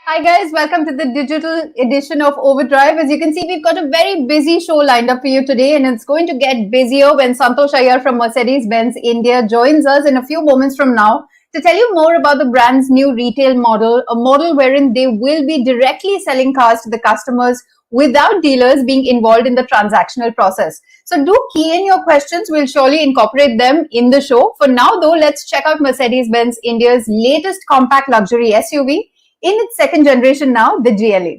Hi guys, welcome to the digital edition of Overdrive. As you can see, we've got a very busy show lined up for you today, and it's going to get busier when Santosh Iyer from Mercedes-Benz India joins us in a few moments from now to tell you more about the brand's new retail model, a model wherein they will be directly selling cars to the customers without dealers being involved in the transactional process. So do key in your questions. We'll surely incorporate them in the show. For now, though, let's check out Mercedes-Benz India's latest compact luxury SUV in its second generation now, the GLA.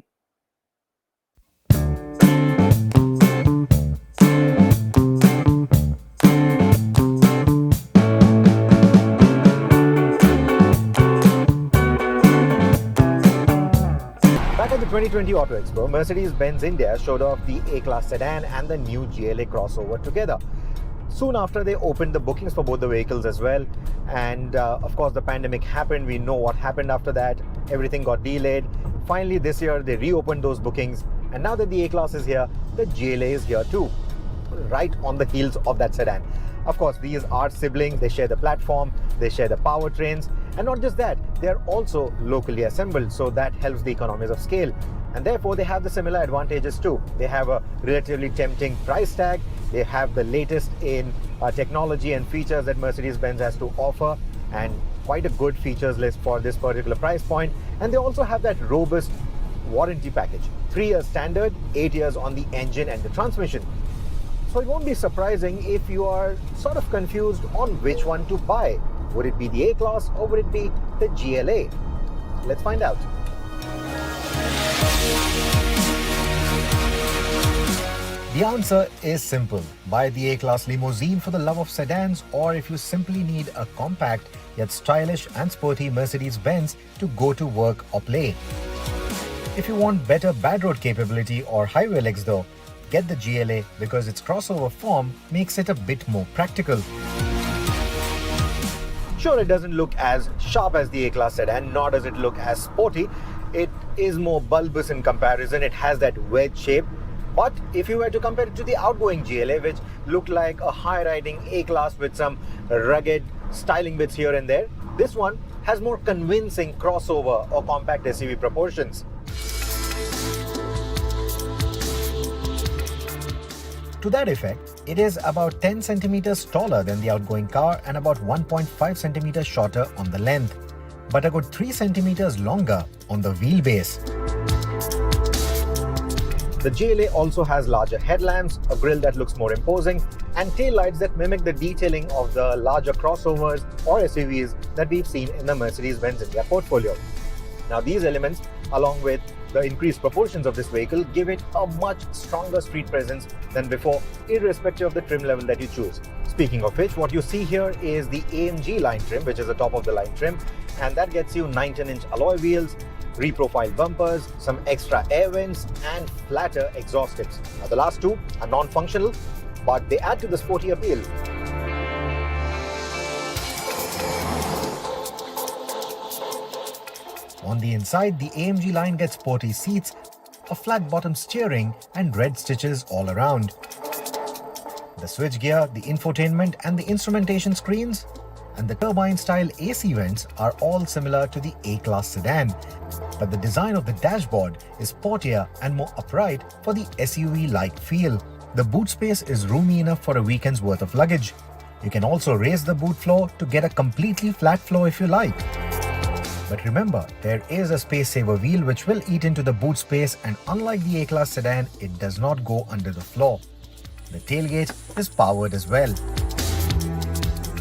Back at the 2020 Auto Expo, Mercedes-Benz India showed off the A-Class sedan and the new GLA crossover together. Soon after, they opened the bookings for both the vehicles as well. And of course, the pandemic happened. We know what happened after that. Everything got delayed. Finally, this year, they reopened those bookings. And now that the A-Class is here, the GLA is here too, right on the heels of that sedan. Of course, these are siblings. They share the platform, they share the powertrains. And not just that, they're also locally assembled. So that helps the economies of scale. And therefore, they have the similar advantages too. They have a relatively tempting price tag. They have the latest in technology and features that Mercedes-Benz has to offer, and quite a good features list for this particular price point. And they also have that robust warranty package. 3 years standard, 8 years on the engine and the transmission. So it won't be surprising if you are sort of confused on which one to buy. Would it be the A-Class or would it be the GLA? Let's find out. The answer is simple. Buy the A-Class limousine for the love of sedans, or if you simply need a compact yet stylish and sporty Mercedes-Benz to go to work or play. If you want better bad road capability or highway legs though, get the GLA because its crossover form makes it a bit more practical. Sure, it doesn't look as sharp as the A-Class sedan, nor does it look as sporty. It is more bulbous in comparison. It has that wedge shape. But if you were to compare it to the outgoing GLA, which looked like a high-riding A-Class with some rugged styling bits here and there, this one has more convincing crossover or compact SUV proportions. To that effect, it is about 10 centimeters taller than the outgoing car and about 1.5 centimeters shorter on the length, but a good 3 centimeters longer on the wheelbase. The GLA also has larger headlamps, a grille that looks more imposing, and taillights that mimic the detailing of the larger crossovers or SUVs that we've seen in the Mercedes-Benz India portfolio. Now, these elements, along with the increased proportions of this vehicle, give it a much stronger street presence than before, irrespective of the trim level that you choose. Speaking of which, what you see here is the AMG line trim, which is the top of the line trim, and that gets you 19-inch alloy wheels, reprofiled bumpers, some extra air vents, and flatter exhaust tips. Now, the last two are non-functional, but they add to the sporty appeal. On the inside, the AMG line gets sporty seats, a flat-bottom steering, and red stitches all around. The switchgear, the infotainment, and the instrumentation screens, and the turbine-style AC vents are all similar to the A-Class sedan. But the design of the dashboard is sportier and more upright for the SUV-like feel. The boot space is roomy enough for a weekend's worth of luggage. You can also raise the boot floor to get a completely flat floor if you like. But remember, there is a space saver wheel which will eat into the boot space, and unlike the A-Class sedan, it does not go under the floor. The tailgate is powered as well.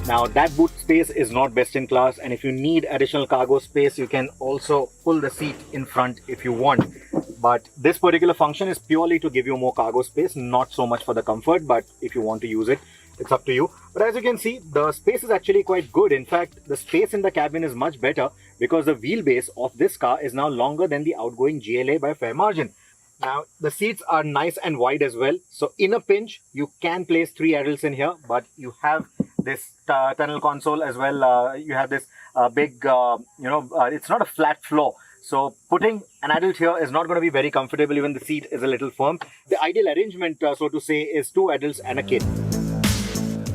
Now, that boot space is not best in class, and if you need additional cargo space, you can also pull the seat in front if you want. But this particular function is purely to give you more cargo space, not so much for the comfort, but if you want to use it, it's up to you. But as you can see, the space is actually quite good. In fact, the space in the cabin is much better because the wheelbase of this car is now longer than the outgoing GLA by a fair margin. Now, the seats are nice and wide as well. So in a pinch, you can place 3 adults in here, but you have this tunnel console as well. You have this big, it's not a flat floor. So putting an adult here is not going to be very comfortable. Even the seat is a little firm. The ideal arrangement, so to say, is 2 adults and a kid.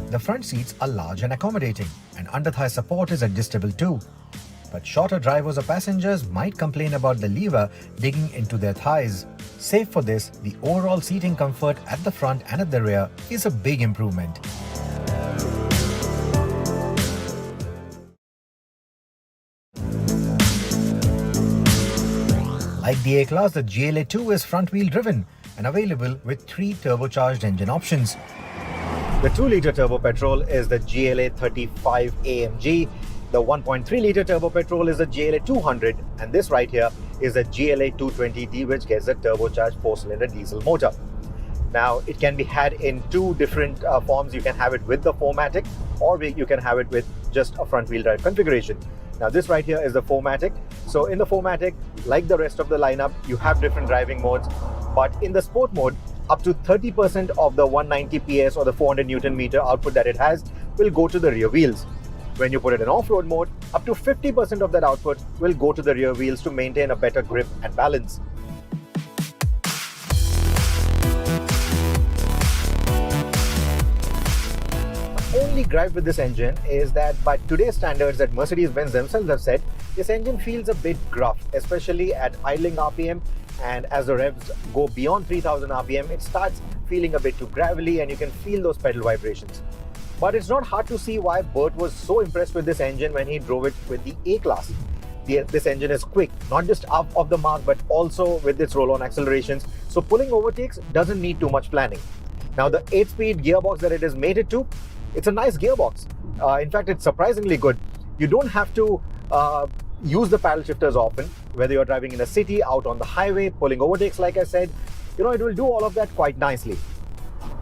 The front seats are large and accommodating, and under-thigh support is adjustable too. but shorter drivers or passengers might complain about the lever digging into their thighs. Save for this, the overall seating comfort at the front and at the rear is a big improvement. Like the A-Class, the GLA 2 is front-wheel driven and available with 3 turbocharged engine options. The 2-litre turbo petrol is the GLA 35 AMG. The 1.3-litre turbo petrol is the GLA 200, and this right here is the GLA 220D, which gets a turbocharged 4-cylinder diesel motor. Now, it can be had in 2 different forms. You can have it with the 4MATIC, or you can have it with just a front-wheel drive configuration. Now, this right here is the 4MATIC. So in the 4MATIC, like the rest of the lineup, you have different driving modes, but in the sport mode, up to 30% of the 190 PS or the 400 Newton meter output that it has will go to the rear wheels. When you put it in off-road mode, up to 50% of that output will go to the rear wheels to maintain a better grip and balance. Only gripe with this engine is that by today's standards that Mercedes-Benz themselves have said, this engine feels a bit gruff, especially at idling RPM, and as the revs go beyond 3000 RPM, it starts feeling a bit too gravelly and you can feel those pedal vibrations. But it's not hard to see why Bert was so impressed with this engine when he drove it with the A-Class. This engine is quick, not just up of the mark, but also with its roll-on accelerations, so pulling overtakes doesn't need too much planning. Now, the 8-speed gearbox that it is mated to, it's a nice gearbox. In fact, it's surprisingly good. You don't have to use the paddle shifters often, whether you're driving in a city, out on the highway, pulling overtakes, like I said. It will do all of that quite nicely.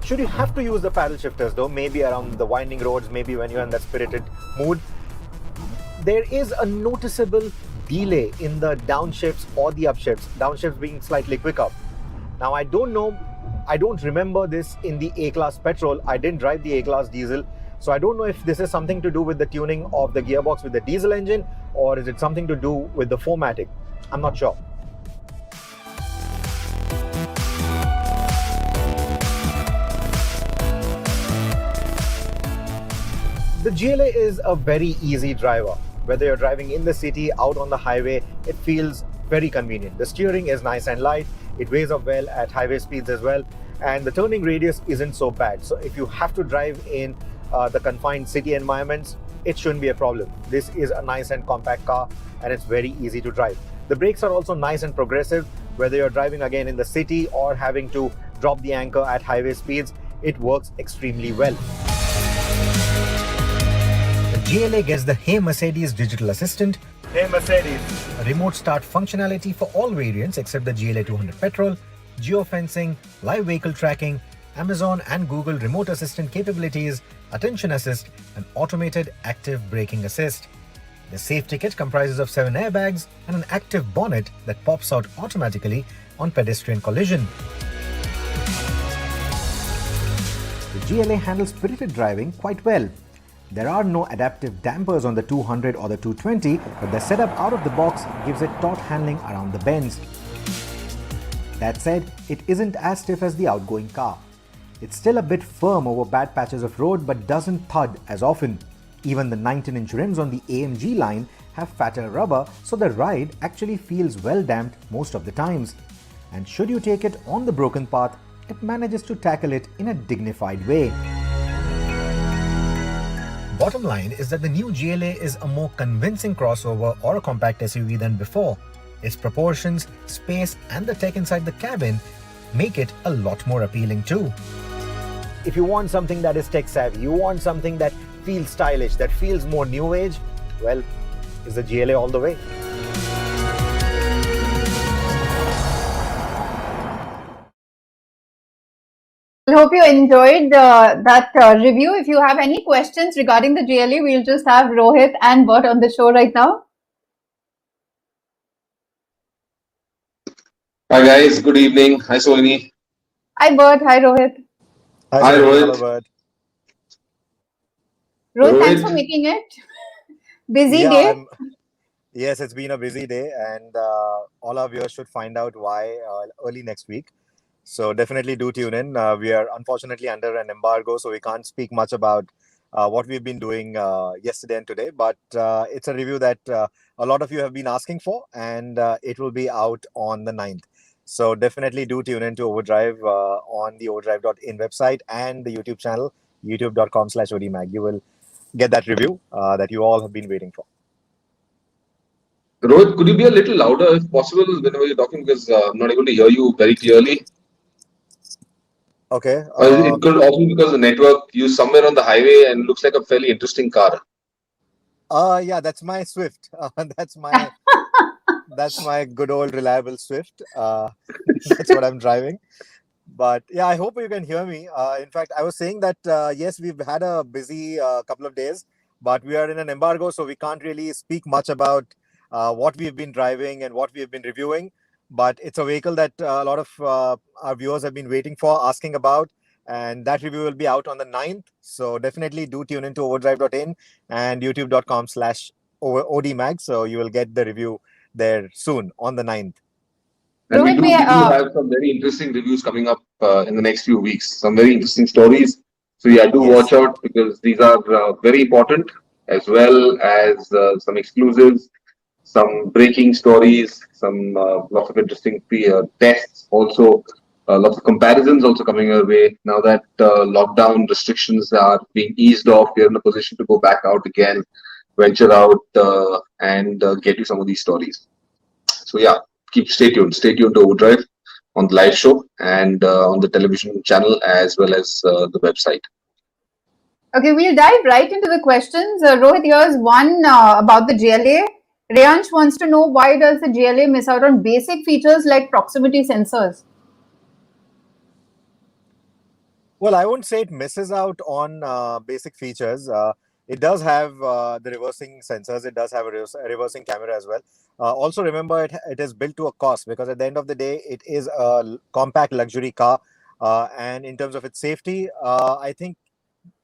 Should you have to use the paddle shifters though, maybe around the winding roads, maybe when you're in that spirited mood, there is a noticeable delay in the downshifts or the upshifts, downshifts being slightly quicker. Now, I don't know, I don't remember this in the A-Class petrol. I didn't drive the A-Class diesel, so I don't know if this is something to do with the tuning of the gearbox with the diesel engine, or is it something to do with the 4MATIC? I'm not sure. The GLA is a very easy driver. Whether you're driving in the city, out on the highway, it feels very convenient. The steering is nice and light. It weighs up well at highway speeds as well. And the turning radius isn't so bad. So if you have to drive in the confined city environments, it shouldn't be a problem. This is a nice and compact car, and it's very easy to drive. The brakes are also nice and progressive. Whether you're driving again in the city or having to drop the anchor at highway speeds, it works extremely well. The GLA gets the Hey Mercedes digital assistant, Hey Mercedes, a remote start functionality for all variants except the GLA 200 petrol, geofencing, live vehicle tracking, Amazon and Google remote assistant capabilities, attention assist, and automated active braking assist. The safety kit comprises of 7 airbags and an active bonnet that pops out automatically on pedestrian collision. The GLA handles spirited driving quite well. There are no adaptive dampers on the 200 or the 220, but the setup out of the box gives it taut handling around the bends. That said, it isn't as stiff as the outgoing car. It's still a bit firm over bad patches of road, but doesn't thud as often. Even the 19-inch rims on the AMG line have fatter rubber, so the ride actually feels well damped most of the times. And should you take it on the broken path, it manages to tackle it in a dignified way. Bottom line is that the new GLA is a more convincing crossover or a compact SUV than before. Its proportions, space, and the tech inside the cabin make it a lot more appealing too. If you want something that is tech savvy, you want something that feels stylish, that feels more new age, well, is the GLA all the way. I hope you enjoyed that review. If you have any questions regarding the GLA, we'll just have Rohit and Bert on the show right now. Hi guys, good evening. Hi Sohini. Hi Bert, hi Rohit. Hi Rohit. Hello, Bert. Rohit, thanks for Rohit. making it. Busy day. Yes, it's been a busy day, and all our viewers should find out why early next week. So definitely do tune in. We are unfortunately under an embargo, so we can't speak much about what we've been doing yesterday and today. But it's a review that a lot of you have been asking for, and it will be out on the 9th. So definitely do tune into Overdrive on the overdrive.in website and the YouTube channel, youtube.com/odmag. You will get that review that you all have been waiting for. Rohit, could you be a little louder if possible whenever you're talking because I'm not able to hear you very clearly? Okay. It could also be because the network is somewhere on the highway and looks like a fairly interesting car. Yeah, that's my Swift. That's my good old reliable Swift. That's what I'm driving. But yeah, I hope you can hear me. In fact, I was saying that yes, we've had a busy couple of days, but we are in an embargo, so we can't really speak much about what we've been driving and what we've been reviewing. But it's a vehicle that a lot of our viewers have been waiting for, asking about, and that review will be out on the 9th. So definitely do tune into overdrive.in and youtube.com/odmag. So you will get the review there soon on the 9th. And we Rohit, do have some very interesting reviews coming up in the next few weeks. Some very interesting stories. So yeah, do watch out because these are very important as well as some exclusives, some breaking stories, some lots of interesting tests also. Lots of comparisons also coming our way. Now that lockdown restrictions are being eased off, we're in a position to go back out again, venture out and get you some of these stories. So yeah, stay tuned. Stay tuned to Overdrive on the live show and on the television channel as well as the website. Okay, we'll dive right into the questions. Rohit, here's one about the GLA. Reyansh wants to know, why does the GLA miss out on basic features like proximity sensors? Well, I wouldn't say it misses out on basic features. It does have the reversing sensors. It does have a reversing camera as well. Also, remember, it is built to a cost, because at the end of the day, it is a compact luxury car. And in terms of its safety, I think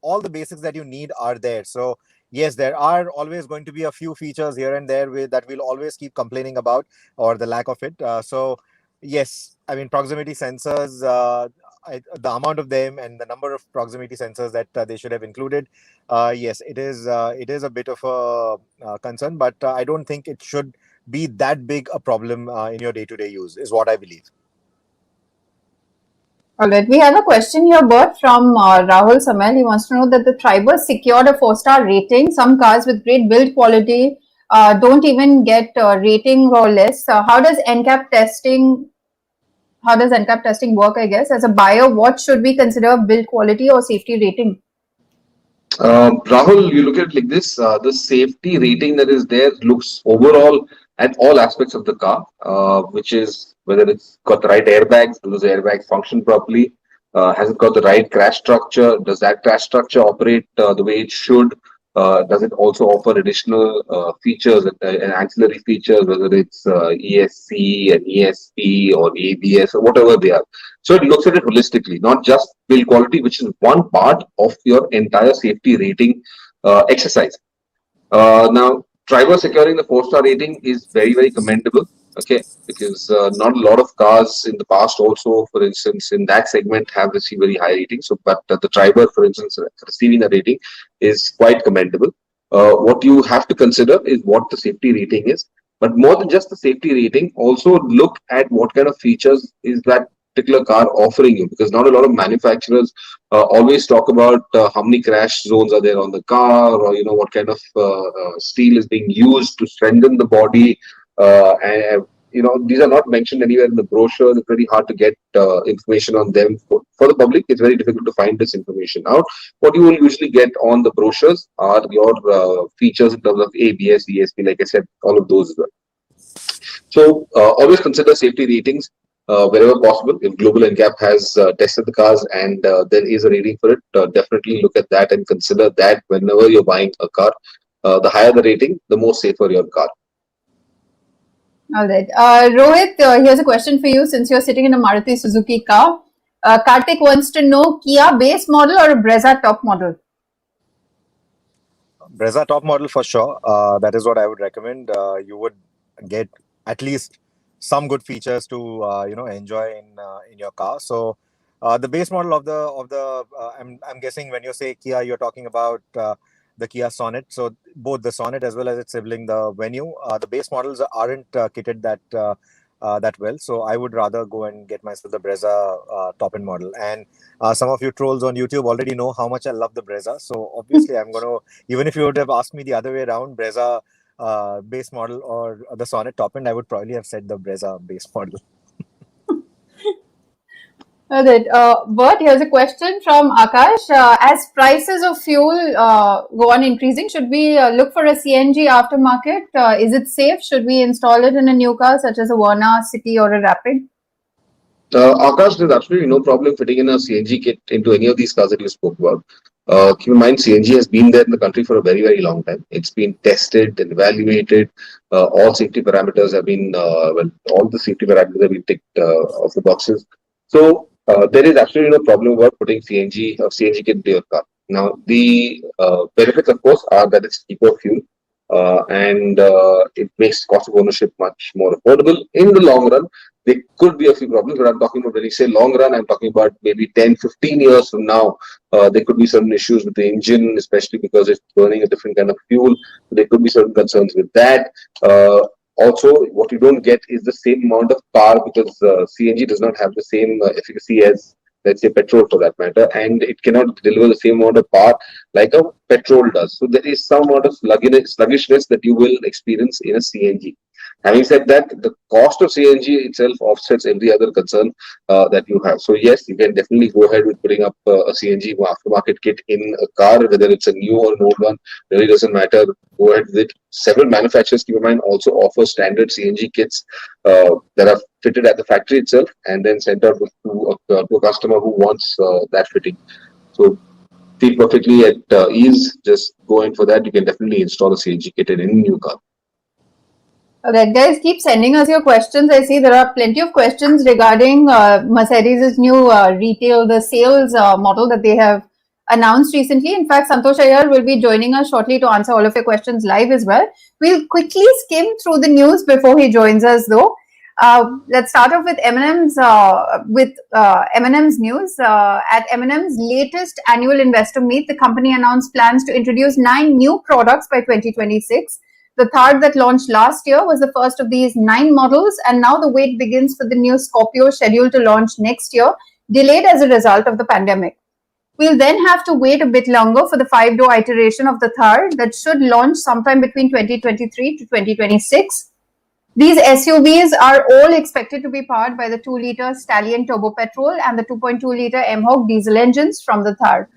all the basics that you need are there. So yes, there are always going to be a few features here and there that we'll always keep complaining about, or the lack of it. So yes, I mean, proximity sensors, the amount of them and the number of proximity sensors that they should have included, yes, it is a bit of a concern, but I don't think it should be that big a problem in your day-to-day use, is what I believe. All right, we have a question here, Bert, from Rahul Samel. He wants to know that the Triber secured a 4-star rating. Some cars with great build quality don't even get rating or less. How does NCAP testing work, I guess? As a buyer, what should we consider build quality or safety rating? Rahul, you look at it like this: the safety rating that is there looks overall at all aspects of the car, which is whether it's got the right airbags, do those airbags function properly, has it got the right crash structure, does that crash structure operate the way it should, does it also offer additional features and ancillary features, whether it's ESC and ESP or ABS or whatever they are. So it looks at it holistically, not just build quality, which is one part of your entire safety rating exercise. Now, Triber securing the 4-star rating is very, very commendable. Okay, because not a lot of cars in the past also, for instance, in that segment have received very high ratings. So, but the Triber, for instance, receiving a rating is quite commendable. What you have to consider is what the safety rating is. But more than just the safety rating, also look at what kind of features is that particular car offering you, because not a lot of manufacturers always talk about how many crash zones are there on the car, or what kind of steel is being used to strengthen the body, and these are not mentioned anywhere in the brochure. It's very hard to get information on them for the public. It's very difficult to find this information out. What you will usually get on the brochures are your features in terms of ABS, ESP, like I said, all of those as well. So always consider safety ratings wherever possible. If Global NCAP has tested the cars and there is a rating for it, definitely look at that and consider that whenever you're buying a car. The higher the rating, the more safer your car. All right. Rohit, here's a question for you, since you're sitting in a Maruti Suzuki car. Kartik wants to know, Kia base model or a Brezza top model? Brezza top model for sure. That is what I would recommend. You would get at least some good features to enjoy in your car. So the base model of the I'm guessing when you say Kia, you're talking about the Kia Sonet. So both the Sonet as well as its sibling, the Venue, the base models aren't kitted that well. So I would rather go and get myself the Brezza top-end model. And some of you trolls on YouTube already know how much I love the Brezza. So obviously I'm going to, even if you would have asked me the other way around, Brezza base model or the Sonet top-end, I would probably have said the Brezza base model. Right. Bert, here's a question from Akash. As prices of fuel go on increasing, should we look for a CNG aftermarket? Is it safe? Should we install it in a new car such as a Verna, City or a Rapid? Akash, there's absolutely no problem fitting in a CNG kit into any of these cars that you spoke about. Keep in mind, CNG has been there in the country for a very, very long time. It's been tested and evaluated. All safety parameters have been, all the safety parameters have been ticked off the boxes. So there is absolutely no problem about putting CNG kit into your car. Now, the benefits, of course, are that it's cheaper fuel. And it makes cost of ownership much more affordable. In the long run, there could be a few problems, but I'm talking about when you say long run, I'm talking about maybe 10, 15 years from now. There could be certain issues with the engine, especially because it's burning a different kind of fuel. There could be certain concerns with that. Also, what you don't get is the same amount of power because CNG does not have the same efficacy as, let's say, petrol for that matter, and it cannot deliver the same amount of power like a petrol does. So there is some amount of sluggishness that you will experience in a CNG. Having said that, the cost of CNG itself offsets every other concern that you have. So yes, you can definitely go ahead with putting up a CNG aftermarket kit in a car, whether it's a new or an old one, really doesn't matter. Go ahead with it. Several manufacturers, keep in mind, also offer standard CNG kits that are fitted at the factory itself and then sent out to a customer who wants that fitting. So feel perfectly at ease. Just go in for that. You can definitely install a CNG kit in any new car. Alright, guys, keep sending us your questions. I see there are plenty of questions regarding Mercedes' new retail, the sales model that they have announced recently. In fact, Santosh Iyer will be joining us shortly to answer all of your questions live as well. We'll quickly skim through the news before he joins us, though. Let's start off with M&M's news. At M&M's latest annual investor meet, the company announced plans to introduce 9 new products by 2026. The Thar that launched last year was the first of these 9 models, and now the wait begins for the new Scorpio scheduled to launch next year, delayed as a result of the pandemic. We'll then have to wait a bit longer for the 5-door iteration of the Thar that should launch sometime between 2023 to 2026. These SUVs are all expected to be powered by the 2-liter Stallion turbo petrol and the 2.2-liter M-B diesel engines from the Thar.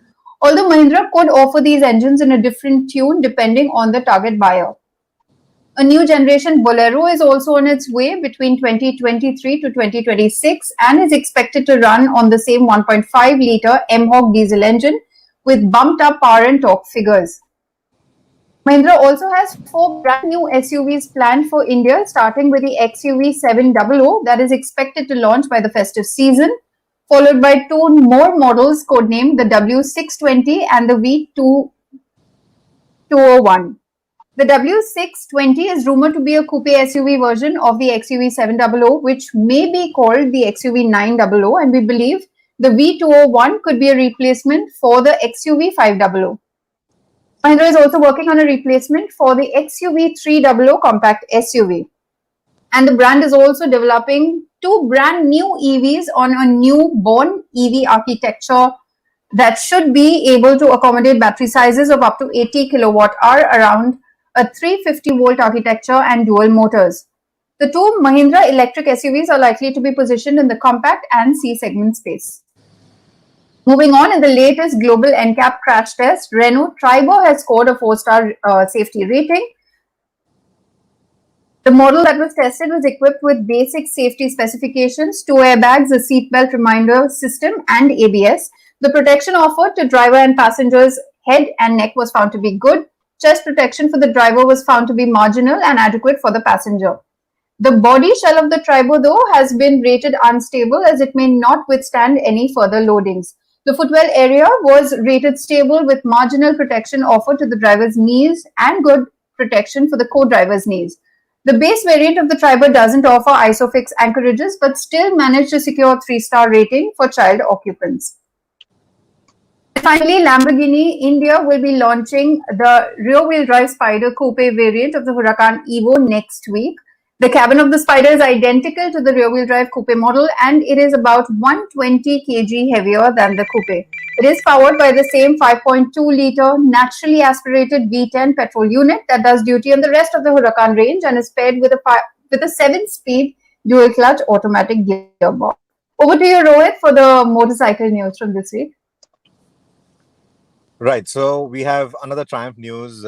Although Mahindra could offer these engines in a different tune depending on the target buyer. A new generation Bolero is also on its way between 2023 to 2026 and is expected to run on the same 1.5-liter M-B diesel engine with bumped up power and torque figures. Mahindra also has 4 brand new SUVs planned for India, starting with the XUV 700 that is expected to launch by the festive season, followed by 2 more models codenamed the W620 and the V201. The W620 is rumored to be a coupe SUV version of the XUV 700, which may be called the XUV 900, and we believe the V201 could be a replacement for the XUV 500. Mahindra is also working on a replacement for the XUV 300 compact SUV. And the brand is also developing 2 brand new EVs on a new born EV architecture that should be able to accommodate battery sizes of up to 80 kilowatt hour around a 350-volt architecture and dual motors. The 2 Mahindra electric SUVs are likely to be positioned in the compact and C-segment space. Moving on, in the latest Global NCAP crash test, Renault Triber has scored a 4-star safety rating. The model that was tested was equipped with basic safety specifications, 2 airbags, a seatbelt reminder system, and ABS. The protection offered to driver and passengers' head and neck was found to be good. Chest protection for the driver was found to be marginal and adequate for the passenger. The body shell of the Triber, though, has been rated unstable as it may not withstand any further loadings. The footwell area was rated stable with marginal protection offered to the driver's knees and good protection for the co-driver's knees. The base variant of the Triber doesn't offer ISOFIX anchorages but still managed to secure a 3-star rating for child occupants. Finally, Lamborghini India will be launching the rear-wheel drive Spyder coupe variant of the Huracan Evo next week. The cabin of the Spyder is identical to the rear-wheel drive coupe model, and it is about 120 kg heavier than the coupe. It is powered by the same 5.2-liter naturally aspirated V10 petrol unit that does duty on the rest of the Huracan range and is paired with a 7-speed dual-clutch automatic gearbox. Over to you, Rohit, for the motorcycle news from this week. Right. So we have another Triumph news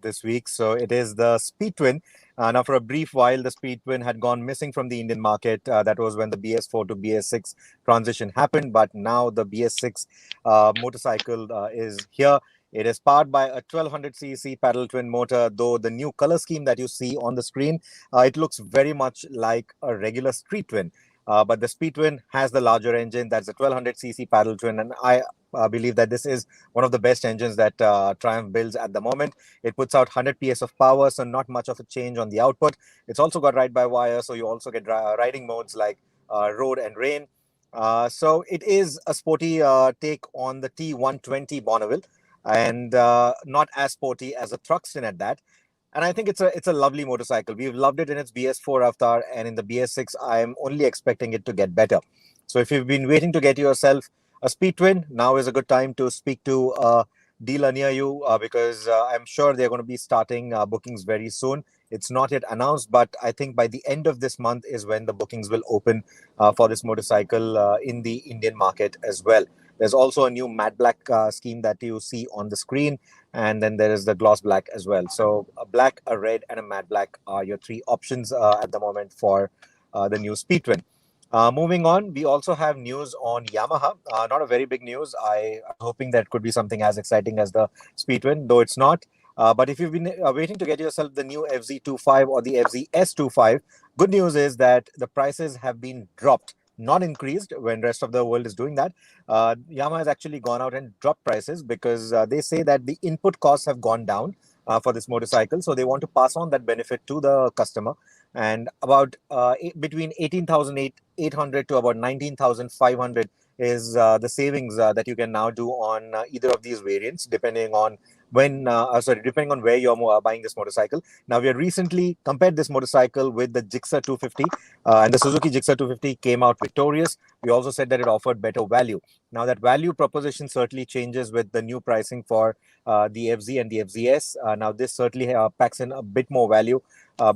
this week. So it is the Speed Twin. Now, for a brief while, the Speed Twin had gone missing from the Indian market. That was when the BS4 to BS6 transition happened. But now the BS6 motorcycle is here. It is powered by a 1200cc paddle twin motor, though the new color scheme that you see on the screen, it looks very much like a regular street twin. But the Speed Twin has the larger engine. That's a 1200cc paddle twin. And I believe that this is one of the best engines that Triumph builds at the moment. It puts out 100 PS of power, so not much of a change on the output. It's also got ride-by-wire, so you also get riding modes like road and rain. So it is a sporty take on the T120 Bonneville, and not as sporty as a Thruxton at that. And I think it's a lovely motorcycle. We've loved it in its BS4 avatar, and in the BS6, I'm only expecting it to get better. So if you've been waiting to get yourself a Speed Twin, now is a good time to speak to a dealer near you because I'm sure they're going to be starting bookings very soon. It's not yet announced, but I think by the end of this month is when the bookings will open for this motorcycle in the Indian market as well. There's also a new matte black scheme that you see on the screen, and then there is the gloss black as well. So a black, a red, and a matte black are your three options at the moment for the new Speed Twin. Moving on, we also have news on Yamaha. Not a very big news. I'm hoping that could be something as exciting as the Speed Twin, though it's not. But if you've been waiting to get yourself the new FZ25 or the FZS25, good news is that the prices have been dropped, not increased when rest of the world is doing that. Yamaha has actually gone out and dropped prices because they say that the input costs have gone down for this motorcycle. So they want to pass on that benefit to the customer. And about between 18,800 to about 19,500 is the savings that you can now do on either of these variants, depending on depending on where you're buying this motorcycle. Now, we have recently compared this motorcycle with the Gixxer 250, and the Suzuki Gixxer 250 came out victorious. We also said that it offered better value. Now, that value proposition certainly changes with the new pricing for the FZ and the FZS. Now, this certainly packs in a bit more value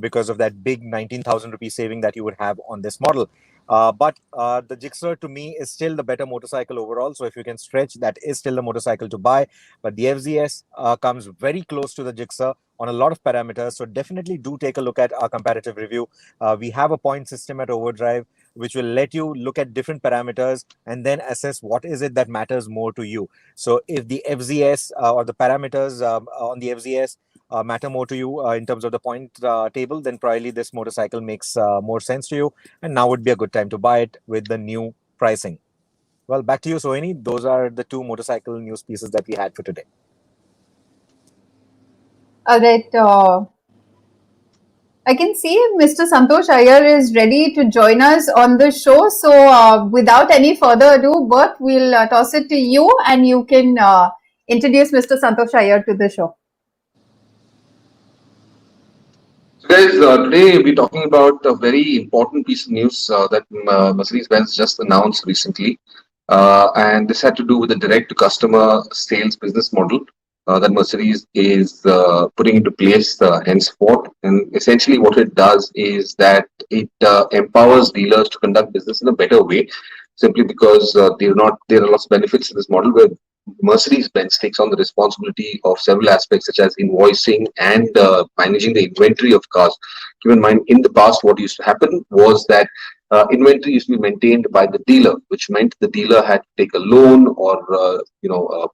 because of that big 19,000 rupee saving that you would have on this model. But the Gixxer to me is still the better motorcycle overall. So if you can stretch, that is still the motorcycle to buy. But the FZS comes very close to the Gixxer on a lot of parameters. So definitely do take a look at our comparative review. We have a point system at Overdrive, which will let you look at different parameters and then assess what is it that matters more to you. So if the FZS or the parameters on the FZS matter more to you in terms of the point table, then probably this motorcycle makes more sense to you. And now would be a good time to buy it with the new pricing. Well, back to you, Sohini. Those are the two motorcycle news pieces that we had for today. All right. I can see Mr. Santosh Iyer is ready to join us on the show. So without any further ado, Bert, we'll toss it to you and you can introduce Mr. Santosh Iyer to the show. So guys, today we're talking about a very important piece of news that Mercedes-Benz just announced recently. And this had to do with the direct-to-customer sales business model that Mercedes is putting into place henceforth. And essentially what it does is that it empowers dealers to conduct business in a better way, simply because there are lots of benefits to this model where Mercedes-Benz takes on the responsibility of several aspects such as invoicing and managing the inventory of cars. Keep in mind, in the past, what used to happen was that inventory used to be maintained by the dealer, which meant the dealer had to take a loan or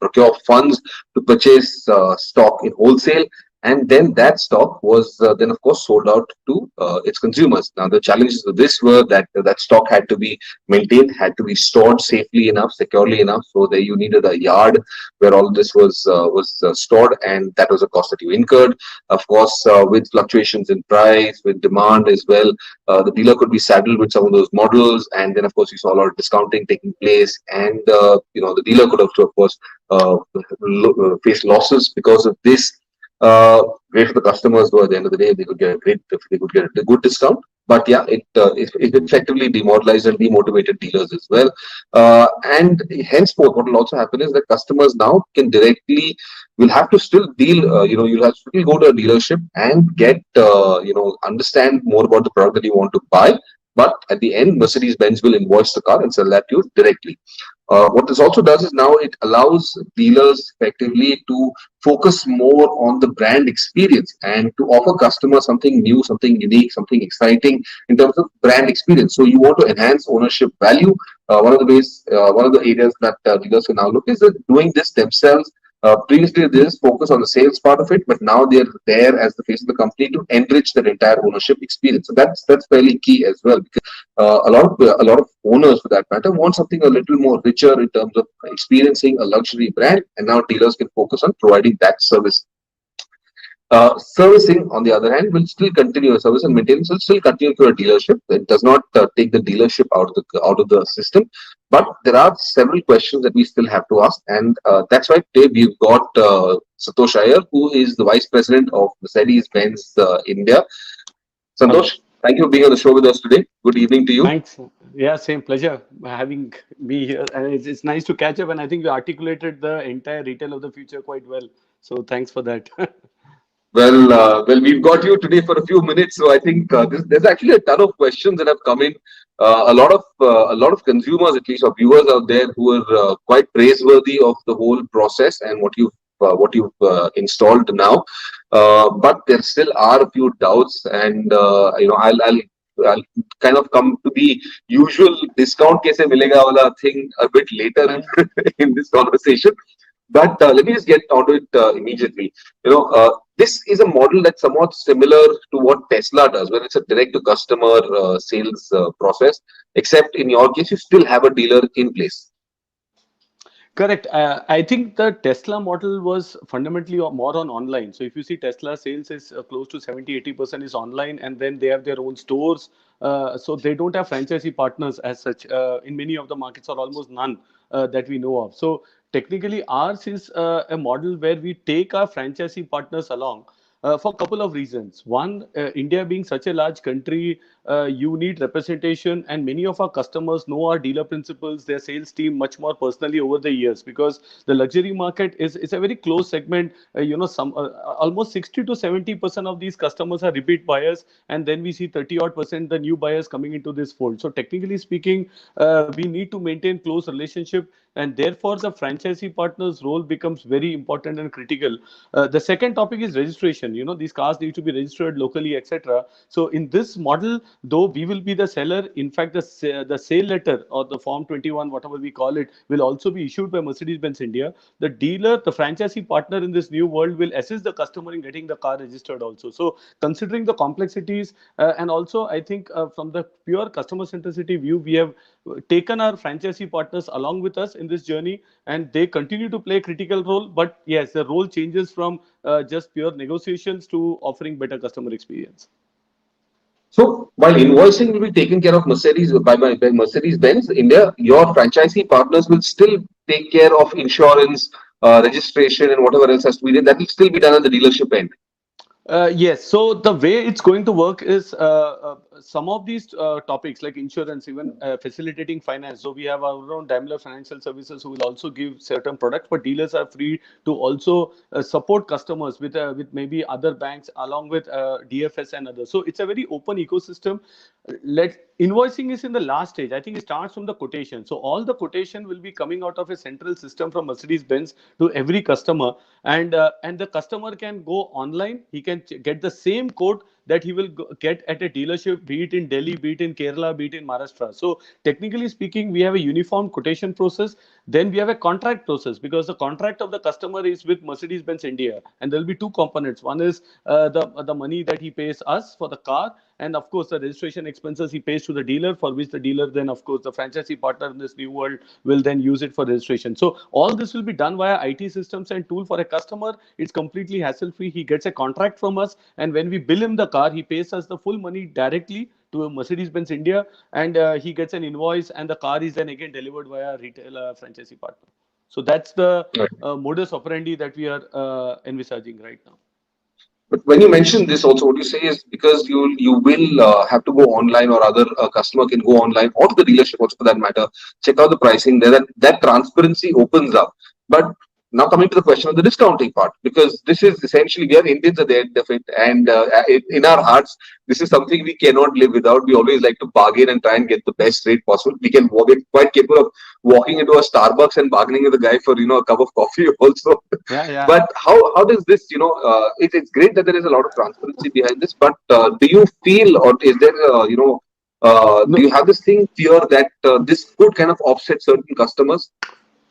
procure funds to purchase stock in wholesale, and then that stock was then of course sold out to its consumers. Now the challenges of this were that that stock had to be maintained, had to be stored safely enough, securely enough. So there you needed a yard where all this was stored, and that was a cost that you incurred. Of course, with fluctuations in price, with demand as well, the dealer could be saddled with some of those models, and then of course you saw a lot of discounting taking place, and the dealer could have to, of course, face losses because of this. Great for the customers, though. At the end of the day, they could get a good discount. But yeah, it effectively demoralized and demotivated dealers as well. And henceforth, what will also happen is that customers now can directly will have to still deal. You'll have to still go to a dealership and get understand more about the product that you want to buy. But at the end, Mercedes-Benz will invoice the car and sell that to you directly. What this also does is now it allows dealers effectively to focus more on the brand experience and to offer customers something new, something unique, something exciting in terms of brand experience. So you want to enhance ownership value. One of the areas that dealers can now look is at doing this themselves. Previously, they just focus on the sales part of it, but now they're there as the face of the company to enrich their entire ownership experience. So that's fairly key as well, because a lot of owners, for that matter, want something a little more richer in terms of experiencing a luxury brand, and now dealers can focus on providing that service. Servicing, on the other hand, will still continue. Service and maintenance will still continue through a dealership. It does not take the dealership out of the system. But there are several questions that we still have to ask, and that's why today we've got Santosh Iyer, who is the Vice President of Mercedes-Benz India. Hello. Santosh, thank you for being on the show with us today. Good evening to you. Thanks. Yeah, same pleasure having me here. And it's nice to catch up. And I think you articulated the entire retail of the future quite well. So thanks for that. Well, we've got you today for a few minutes, so I think there's actually a ton of questions that have come in. A lot of consumers, at least, or viewers out there who are quite praiseworthy of the whole process and what you've installed now. But there still are a few doubts, and I'll kind of come to the usual discount kaise milega wala thing a bit later in this conversation. But let me just get onto it immediately. This is a model that's somewhat similar to what Tesla does, where it's a direct-to-customer sales process, except in your case, you still have a dealer in place. Correct. I think the Tesla model was fundamentally more on online. So if you see Tesla sales is close to 70-80% is online, and then they have their own stores. So they don't have franchisee partners as such in many of the markets, or almost none that we know of. So technically ours is a model where we take our franchisee partners along. For a couple of reasons. One, India being such a large country, you need representation, and many of our customers know our dealer principals, their sales team much more personally over the years, because the luxury market is a very close segment. Almost 60 to 70% of these customers are repeat buyers, and then we see 30% the new buyers coming into this fold. So technically speaking, we need to maintain close relationship, and therefore the franchisee partner's role becomes very important and critical. The second topic is registration. These cars need to be registered locally, etc. So in this model, though we will be the seller, in fact the sale letter or the form 21, whatever we call it, will also be issued by Mercedes-Benz India. The dealer, the franchisee partner in this new world, will assist the customer in getting the car registered also. So considering the complexities, and also I think from the pure customer centricity view, we have taken our franchisee partners along with us in this journey, and they continue to play a critical role. But yes, the role changes from just pure negotiations to offering better customer experience. So while invoicing will be taken care of by Mercedes-Benz India, your franchisee partners will still take care of insurance, registration, and whatever else has to be done. That will still be done at the dealership end. Yes. So the way it's going to work is some of these topics like insurance, even facilitating finance. So we have our own Daimler Financial Services who will also give certain products, but dealers are free to also support customers with maybe other banks along with DFS and others. So it's a very open ecosystem. Invoicing is in the last stage. I think it starts from the quotation. So all the quotation will be coming out of a central system from Mercedes-Benz to every customer, and the customer can go online. He can get the same quote that he will get at a dealership, be it in Delhi, be it in Kerala, be it in Maharashtra. So technically speaking, we have a uniform quotation process. Then we have a contract process, because the contract of the customer is with Mercedes-Benz India, and there will be two components. One is the money that he pays us for the car, and of course the registration expenses he pays to the dealer, for which the dealer then, of course, the franchisee partner in this new world will then use it for registration. So all this will be done via IT systems and tool. For a customer, it's completely hassle free. He gets a contract from us, and when we bill him the car, he pays us the full money directly to Mercedes-Benz India, and he gets an invoice, and the car is then again delivered via retail franchisee partner. So that's the modus operandi that we are envisaging right now. But when you mention this, also what you say is because you will have to go online, or other customer can go online or to the dealership also for that matter, check out the pricing there. That transparency opens up. But now coming to the question of the discounting part, because this is essentially, we are Indians at the end of it, and in our hearts, this is something we cannot live without. We always like to bargain and try and get the best rate possible. We can walk it quite capable of walking into a Starbucks and bargaining with the guy for a cup of coffee also. Yeah, yeah. But how does this, it's great that there is a lot of transparency behind this, but do you feel, or is there, do you have this thing fear that this could kind of offset certain customers?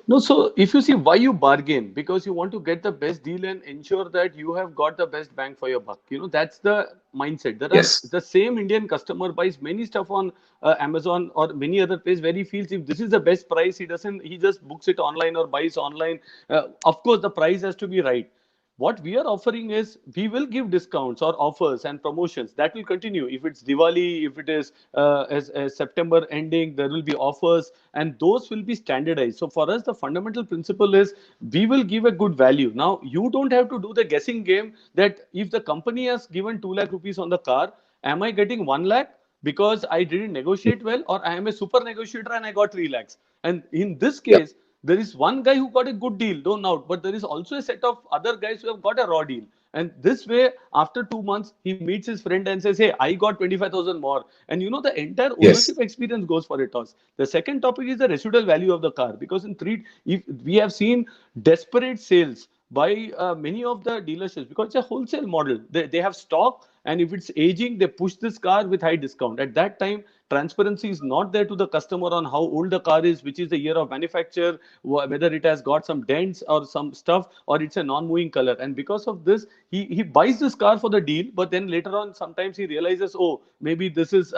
No, so if you see why you bargain, because you want to get the best deal and ensure that you have got the best bang for your buck. That's the mindset. There are Yes. the same Indian customer buys many stuff on Amazon or many other places where he feels if this is the best price, he just books it online or buys online. Of course, the price has to be right. What we are offering is we will give discounts or offers and promotions that will continue. If it's Diwali, if it is as September ending, there will be offers, and those will be standardized. So for us, the fundamental principle is we will give a good value. Now, you don't have to do the guessing game that if the company has given 2 lakh rupees on the car, am I getting 1 lakh because I didn't negotiate well, or I am a super negotiator and I got 3 lakhs? And in this Yeah. case, there is one guy who got a good deal, no doubt, but there is also a set of other guys who have got a raw deal. And this way, after 2 months, he meets his friend and says, "Hey, I got 25,000 more." And the entire Yes. ownership experience goes for a toss. The second topic is the residual value of the car, because if we have seen desperate sales by many of the dealerships, because it's a wholesale model. They have stock, and if it's aging, they push this car with high discount. At that time, transparency is not there to the customer on how old the car is, which is the year of manufacture, whether it has got some dents or some stuff, or it's a non-moving color. And because of this, he buys this car for the deal, but then later on, sometimes he realizes, oh, maybe this is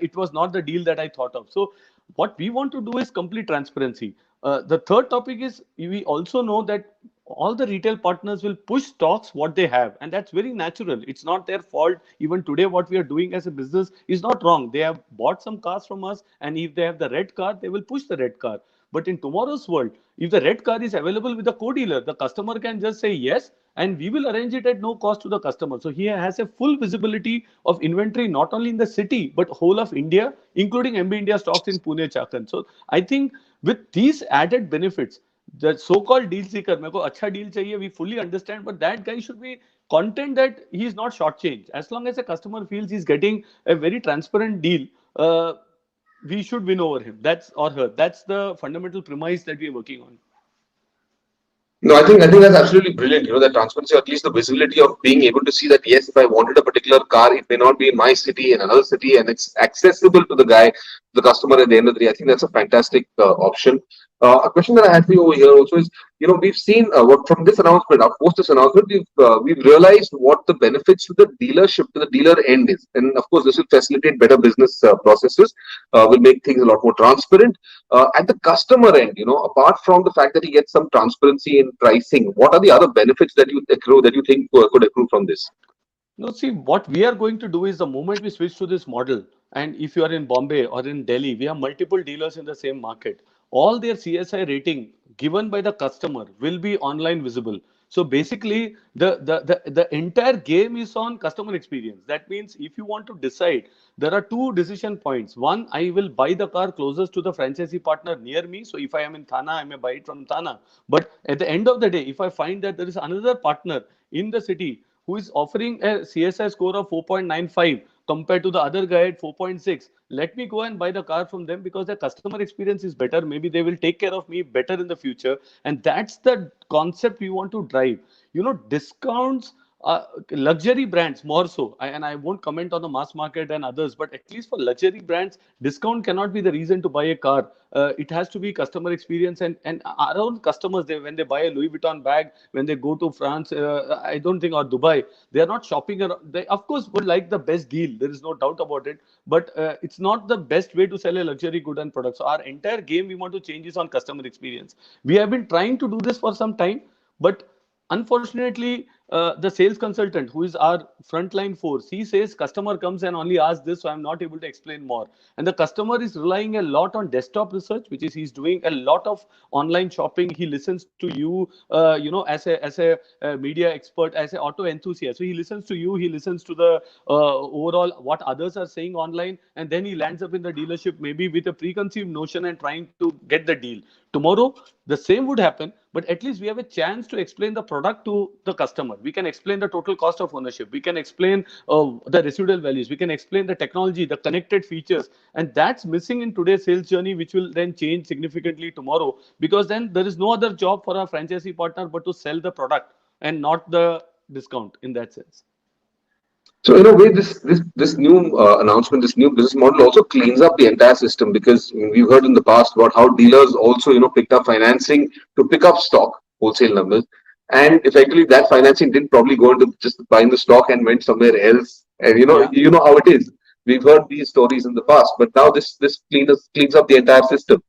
it was not the deal that I thought of. So what we want to do is complete transparency. The third topic is we also know that all the retail partners will push stocks what they have, and that's very natural. It's not their fault. Even today, what we are doing as a business is not wrong. They have bought some cars from us, and if they have the red car, they will push the red car. But in tomorrow's world, if the red car is available with the co-dealer, the customer can just say yes, and we will arrange it at no cost to the customer. So he has a full visibility of inventory, not only in the city, but whole of India, including M-B India stocks in Pune, Chakan. So I think with these added benefits, the so-called deal seeker, मेरे को अच्छा deal चाहिए, we fully understand, but that guy should be content that he is not shortchanged. As long as a customer feels he's getting a very transparent deal, we should win over him. That's or her. That's the fundamental premise that we are working on. No, I think that's absolutely brilliant. That transparency, or at least the visibility of being able to see that yes, if I wanted a particular car, it may not be in my city, in another city, and it's accessible to the guy, the customer at the end of the day. I think that's a fantastic option. A question that I had for you over here also is, we've seen what from this announcement, post this announcement, we've realized what the benefits to the dealership, to the dealer end is, and of course, this will facilitate better business processes, will make things a lot more transparent. At the customer end, apart from the fact that he gets some transparency in pricing, what are the other benefits that you accrue, that you think could accrue from this? No, see, what we are going to do is the moment we switch to this model, and if you are in Bombay or in Delhi, we have multiple dealers in the same market. All their CSI rating given by the customer will be online visible. So basically, the entire game is on customer experience. That means if you want to decide, there are two decision points. One, I will buy the car closest to the franchisee partner near me. So if I am in Thana, I may buy it from Thana. But at the end of the day, if I find that there is another partner in the city who is offering a CSI score of 4.95 compared to the other guy at 4.6, let me go and buy the car from them because their customer experience is better. Maybe they will take care of me better in the future. And that's the concept we want to drive. Discounts luxury brands more so, and I won't comment on the mass market and others, but at least for luxury brands, discount cannot be the reason to buy a car. It has to be customer experience, and our own customers, when they buy a Louis Vuitton bag, when they go to France, I don't think, or Dubai, they are not shopping around. They of course would like the best deal. There is no doubt about it, but it's not the best way to sell a luxury good and product. So our entire game we want to change is on customer experience. We have been trying to do this for some time, but unfortunately, the sales consultant, who is our frontline force, he says customer comes and only asks this, so I'm not able to explain more. And the customer is relying a lot on desktop research, which is he's doing a lot of online shopping. He listens to you, as a media expert, as an auto enthusiast. So he listens to you, he listens to the overall what others are saying online, and then he lands up in the dealership maybe with a preconceived notion and trying to get the deal. Tomorrow, the same would happen, but at least we have a chance to explain the product to the customer. We can explain the total cost of ownership. We can explain the residual values. We can explain the technology, the connected features. And that's missing in today's sales journey, which will then change significantly tomorrow, because then there is no other job for our franchisee partner but to sell the product and not the discount in that sense. So in a way, this new announcement, this new business model also cleans up the entire system, because we've heard in the past about how dealers also picked up financing to pick up stock, wholesale numbers, and effectively that financing didn't probably go into just buying the stock and went somewhere else. And Yeah. you know how it is. We've heard these stories in the past, but now this cleans up the entire system.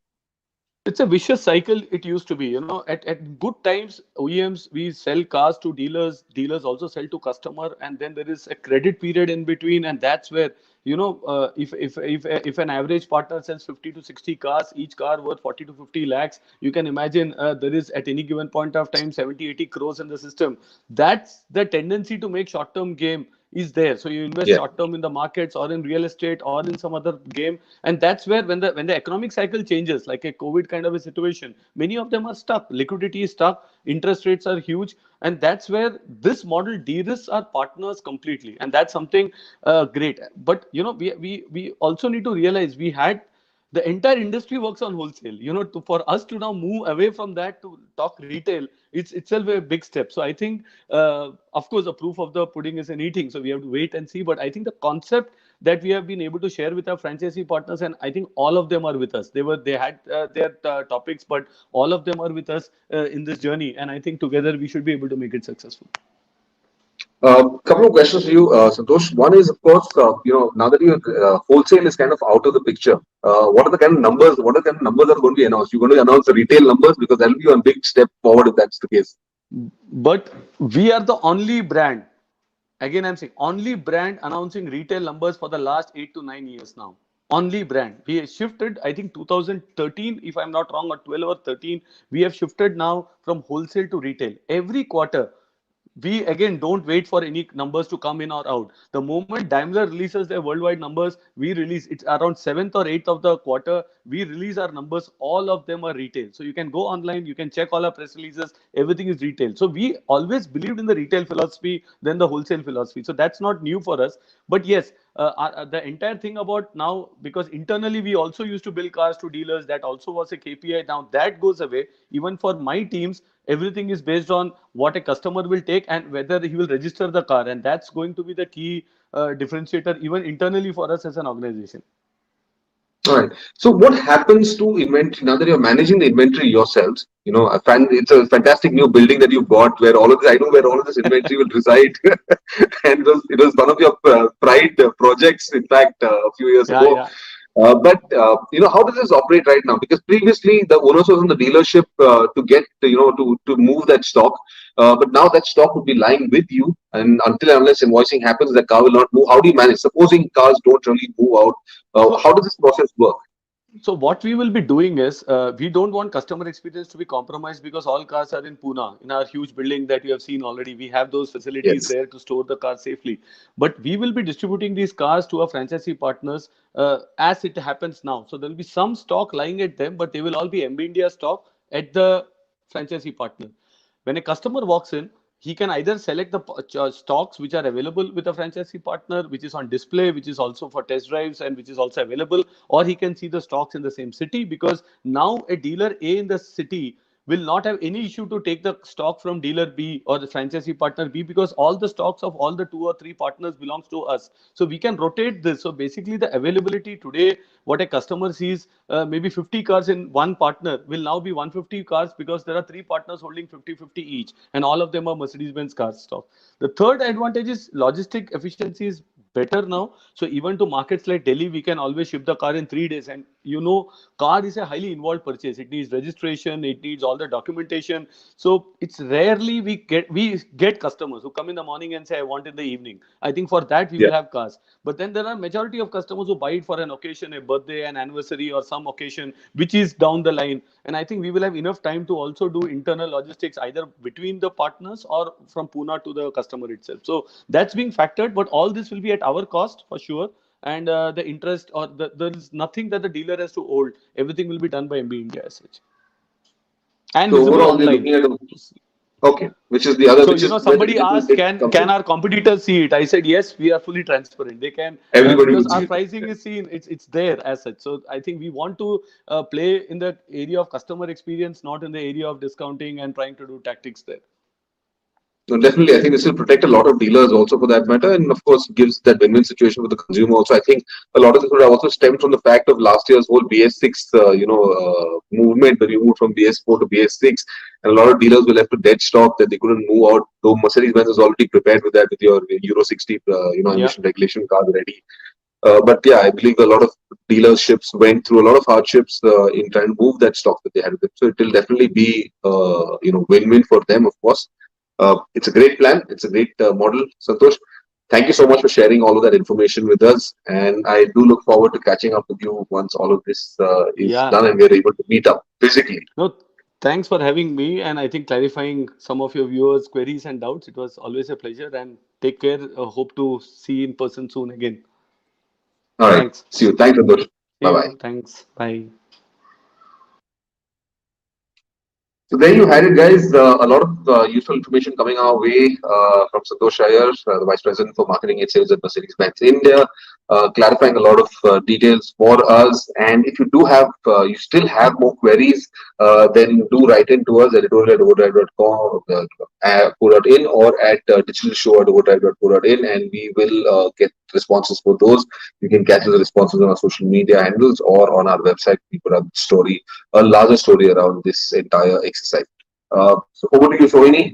It's a vicious cycle. It used to be, at good times, OEMs, we sell cars to dealers, dealers also sell to customer, and then there is a credit period in between, and that's where, if an average partner sells 50 to 60 cars, each car worth 40 to 50 lakhs, you can imagine there is at any given point of time 70, 80 crores in the system. That's the tendency to make short-term game is there. So you invest Yeah. short term in the markets or in real estate or in some other game, and that's where when the economic cycle changes, like a COVID kind of a situation, many of them are stuck. Liquidity is stuck. Interest rates are huge, and that's where this model de-risks our partners completely, and that's something great. But we also need to realize we had the entire industry works on wholesale. For us to now move away from that to talk retail, it's itself a big step. So I think, of course, the proof of the pudding is in eating. So we have to wait and see. But I think the concept that we have been able to share with our franchisee partners, and I think all of them are with us. They had their topics, but all of them are with us in this journey. And I think together we should be able to make it successful. Couple of questions for you, Santosh. One is, of course, now that wholesale is kind of out of the picture, what are the kind of numbers? What are the kind of numbers that are going to be announced? You're going to announce the retail numbers, because that'll be a big step forward if that's the case. But we are the only brand. Again, I'm saying only brand announcing retail numbers for the last 8 to 9 years now. Only brand. We shifted, I think 2013, if I'm not wrong, or 12 or 13, we have shifted now from wholesale to retail. Every quarter, we again don't wait for any numbers to come in or out. The moment Daimler releases their worldwide numbers, we release. It's around 7th or 8th of the quarter, we release our numbers. All of them are retail. So you can go online, you can check all our press releases, everything is retail. So we always believed in the retail philosophy than the wholesale philosophy. So that's not new for us. But yes, the entire thing about now, because internally we also used to bill cars to dealers, that also was a KPI. Now that goes away. Even for my teams, everything is based on what a customer will take and whether he will register the car, and that's going to be the key differentiator even internally for us as an organization. All right. So what happens to inventory now that you're managing the inventory yourselves? It's a fantastic new building that you've got where all of this, I know where all of this inventory will reside. And it was one of your pride projects, in fact, a few years Yeah, ago. yeah. But how does this operate right now? Because previously the onus was on the dealership to get to move that stock, but now that stock would be lying with you, and until and unless invoicing happens, the car will not move. How do you manage? Supposing cars don't really move out, So how does this process work? So what we will be doing is, we don't want customer experience to be compromised, because all cars are in Pune, in our huge building that you have seen already. We have those facilities Yes. there to store the car safely. But we will be distributing these cars to our franchisee partners as it happens now. So there will be some stock lying at them, but they will all be M-B India stock at the franchisee partner. When a customer walks in, he can either select the stocks which are available with a franchisee partner, which is on display, which is also for test drives, and which is also available, or he can see the stocks in the same city, because now a dealer A in the city will not have any issue to take the stock from dealer B or the franchisee partner B, because all the stocks of all the 2 or 3 partners belongs to us. So we can rotate this. So basically the availability today, what a customer sees, maybe 50 cars in one partner, will now be 150 cars, because there are 3 partners holding 50-50 each, and all of them are Mercedes-Benz car stock. The third advantage is logistic efficiency is better now. So even to markets like Delhi, we can always ship the car in 3 days. And car is a highly involved purchase. It needs registration, it needs all the documentation. So it's rarely we get customers who come in the morning and say, I want in the evening. I think for that we will have cars. But then there are majority of customers who buy it for an occasion, a birthday, an anniversary, or some occasion which is down the line. And I think we will have enough time to also do internal logistics either between the partners or from Pune to the customer itself. So that's being factored, but all this will be at our cost for sure. And the interest or there is nothing that the dealer has to hold. Everything will be done by M-B India as such. And So visible overall, we're online. looking at okay, which is the other. So, Which is where the somebody digital asked, bit comes can in. our competitors see it? I said, yes, we are fully transparent. They can, Everybody because would see our it. pricing is seen, it's there as such. So I think we want to play in the area of customer experience, not in the area of discounting and trying to do tactics there. No, definitely. I think this will protect a lot of dealers also for that matter. And of course, gives that win-win situation for the consumer also. I think a lot of this would have also stemmed from the fact of last year's whole BS6, movement where you moved from BS4 to BS6. And a lot of dealers were left with dead stock that they couldn't move out. Though Mercedes-Benz is already prepared with that with your Euro 60, emission regulation cars ready. But yeah, I believe a lot of dealerships went through a lot of hardships in trying to move that stock that they had with them. So it will definitely be, win-win for them, of course. It's a great plan. It's a great model, Santosh. Thank you so much for sharing all of that information with us. And I do look forward to catching up with you once all of this is done and we're able to meet up physically. No, thanks for having me, and I think clarifying some of your viewers' queries and doubts. It was always a pleasure, and take care. Hope to see you in person soon again. All right. Thanks. See you. Thanks, Santosh. See Bye-bye. you. Thanks. Bye. So there you had it, guys. A lot of useful information coming our way from Santosh Iyer, the Vice President for Marketing and Sales at Mercedes-Benz India, clarifying a lot of details for us. And if you do have, you still have more queries, then do write in to us at editorial@overdrive.com, .in or at digitalshow@overdrive.co.in, and we will get responses for those. You can catch the responses on our social media handles or on our website. We put up a larger story around this entire exercise. So over to you, Sohini.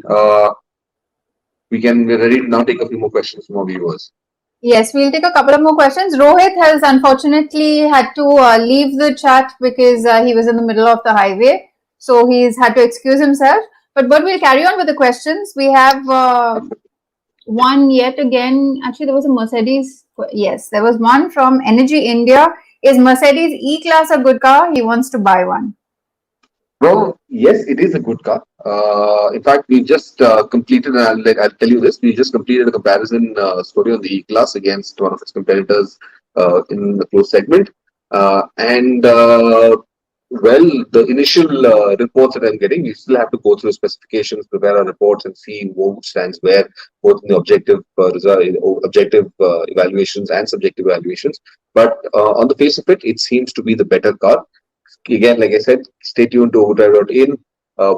We're ready to now take a few more questions from our viewers. Yes, we'll take a couple of more questions. Rohit has unfortunately had to leave the chat because he was in the middle of the highway. So he's had to excuse himself. But we'll carry on with the questions. We have one yet again. Actually, there was a Mercedes. Yes, there was one from Energy India. Is Mercedes E-Class a good car? He wants to buy one. Well, yes, it is a good car. In fact, we just completed, I'll tell you this, we just completed a comparison story on the E-Class against one of its competitors in the closed segment. Well, the initial reports that I'm getting, we still have to go through specifications, prepare our reports, and see who stands where, both in the objective evaluations and subjective evaluations. But on the face of it, it seems to be the better car. Again, like I said, stay tuned to overdrive.in.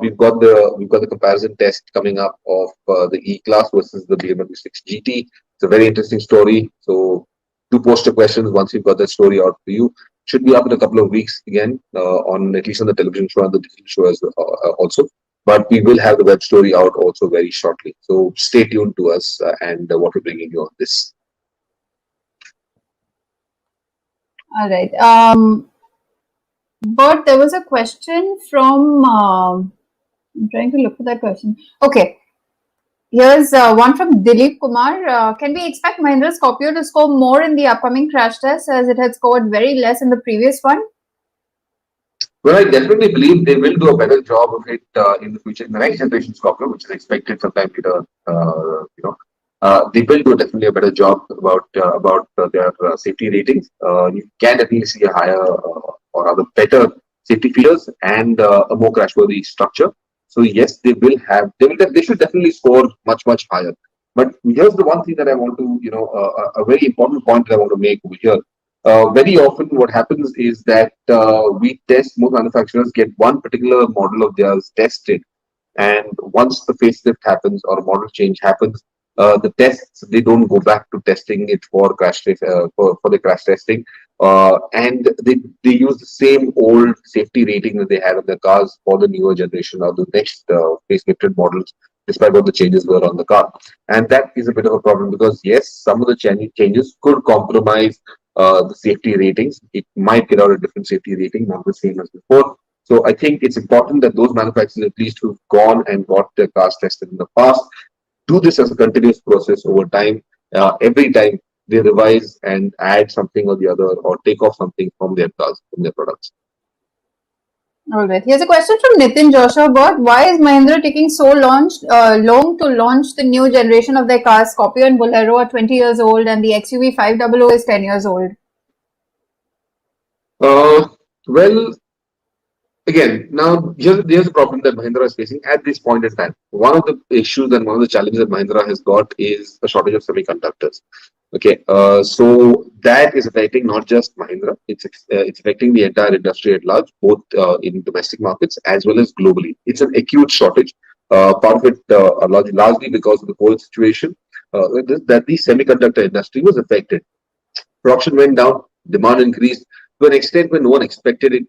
We've got the comparison test coming up of the E-Class versus the BMW 6 GT. It's a very interesting story. So do post your questions once you've got that story out for you. Should be up in a couple of weeks again, at least on the television show and the digital show as also. But we will have the web story out also very shortly. So stay tuned to us and what we're bringing you on this. All right. But there was a question from, I'm trying to look for that question. Okay. Here's one from Dilip Kumar. Can we expect Mahindra Scorpio to score more in the upcoming crash test as it had scored very less in the previous one? Well, I definitely believe they will do a better job of it in the future, in the next generation Scorpio, which is expected sometime later. They will do definitely a better job about their safety ratings. You can definitely see a higher or rather better safety features and a more crashworthy structure. So yes, they should definitely score much higher. But here's the one thing that I want to, a very important point that I want to make over here. Very often what happens is that most manufacturers get one particular model of theirs tested, and once the facelift happens or a model change happens, the tests, they don't go back to testing it for for the crash testing, and they use the same old safety rating that they had on their cars for the newer generation or the next facelifted models, despite what the changes were on the car. And that is a bit of a problem because yes, some of the changes could compromise the safety ratings. It might get out a different safety rating, not the same as before. So I think it's important that those manufacturers, at least who've gone and got their cars tested in the past, do this as a continuous process over time. Every time they revise and add something or the other, or take off something from their cars, from their products. All right. Here's a question from Nitin Joshua about why is Mahindra taking so long to launch the new generation of their cars? Scorpio and Bolero are 20 years old, and the XUV 500 is 10 years old. Well, again, now here's a problem that Mahindra is facing at this point in time. One of the issues and one of the challenges that Mahindra has got is a shortage of semiconductors. Okay, so that is affecting not just Mahindra; it's affecting the entire industry at large, both in domestic markets as well as globally. It's an acute shortage. Part of it largely because of the COVID situation, that the semiconductor industry was affected. Production went down, demand increased to an extent when no one expected it,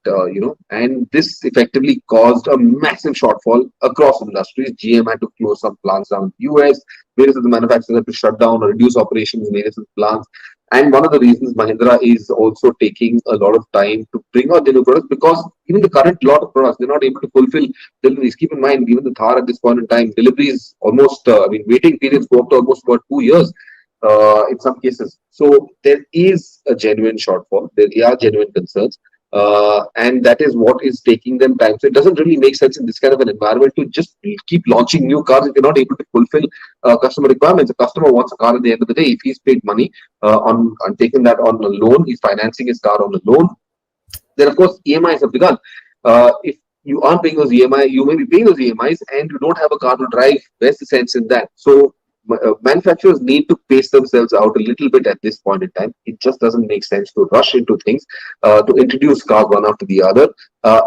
and this effectively caused a massive shortfall across industries. GM had to close some plants down in the US, various other manufacturers had to shut down or reduce operations in various other plants. And one of the reasons Mahindra is also taking a lot of time to bring out the new products, because even the current lot of products, they're not able to fulfill deliveries. Keep in mind, even the Thar at this point in time, deliveries almost, waiting periods go up to almost about 2 years in some cases. So there is a genuine shortfall. There are genuine concerns. And that is what is taking them time. So it doesn't really make sense in this kind of an environment to just keep launching new cars if you're not able to fulfill customer requirements. A customer wants a car at the end of the day. If he's paid money on taking that on a loan, he's financing his car on a loan. Then of course EMIs have begun. If you aren't paying those EMI, you may be paying those EMIs and you don't have a car to drive. Where's the sense in that? So manufacturers need to pace themselves out a little bit at this point in time. It just doesn't make sense to rush into things, to introduce cars one after the other.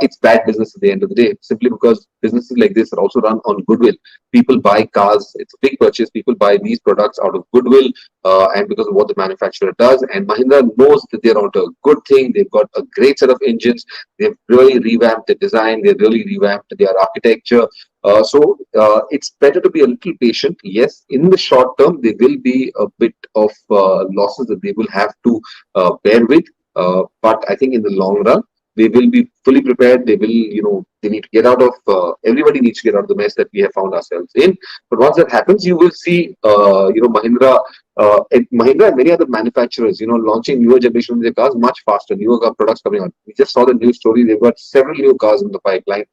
It's bad business at the end of the day, simply because businesses like this are also run on goodwill. People buy cars, it's a big purchase. People buy these products out of goodwill and because of what the manufacturer does. And Mahindra knows that they're onto a good thing. They've got a great set of engines. They've really revamped the design. They've really revamped their architecture. So it's better to be a little patient. Yes, in the short term, there will be a bit of losses that they will have to bear with. But I think in the long run, they will be fully prepared. They will, they need to get out of, everybody needs to get out of the mess that we have found ourselves in. But once that happens, you will see, Mahindra and many other manufacturers, launching newer generation of their cars much faster, newer car products coming out. We just saw the news story. They've got several new cars in the pipeline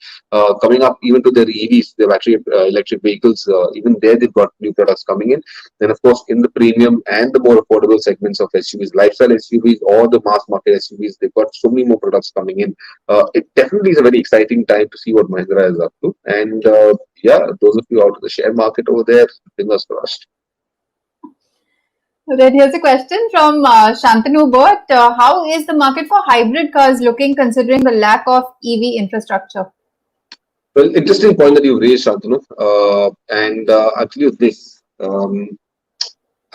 coming up, even to their EVs, their battery electric vehicles. Even there, they've got new products coming in. And of course, in the premium and the more affordable segments of SUVs, lifestyle SUVs or the mass market SUVs, they've got so many more products coming in. It definitely is a very exciting time to see what Mahindra is up to. And those of you out in the share market over there, fingers crossed. Then here's a question from Shantanu Bhatt. How is the market for hybrid cars looking considering the lack of EV infrastructure? Well, interesting point that you raised, Shantanu. And I'll tell you this. I'll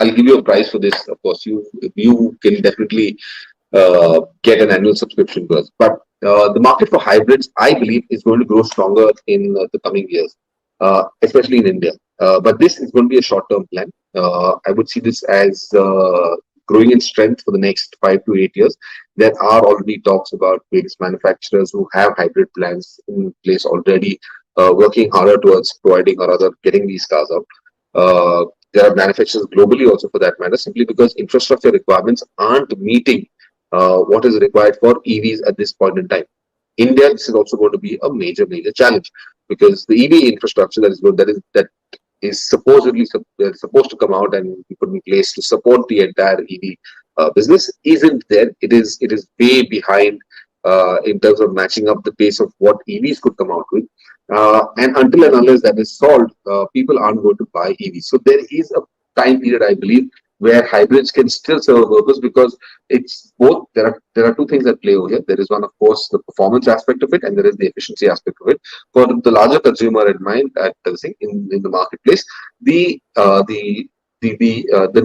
give you a price for this. Of course, you can definitely get an annual subscription to us. But the market for hybrids, I believe, is going to grow stronger in the coming years, especially in India. But this is going to be a short-term plan. I would see this as growing in strength for the next 5 to 8 years. There are already talks about various manufacturers who have hybrid plans in place already, working harder towards providing or rather getting these cars out. There are manufacturers globally also for that matter, simply because infrastructure requirements aren't meeting what is required for EVs at this point in time. India, this is also going to be a major challenge, because the EV infrastructure that is supposedly supposed to come out and be put in place to support the entire EV business isn't there. It is way behind in terms of matching up the pace of what EVs could come out with. And until and unless that is solved, people aren't going to buy EVs. So there is a time period, I believe, where hybrids can still serve a purpose, because it's both. There are two things that play over here. There is one, of course, the performance aspect of it, and there is the efficiency aspect of it. For the larger consumer in mind, at in the marketplace, the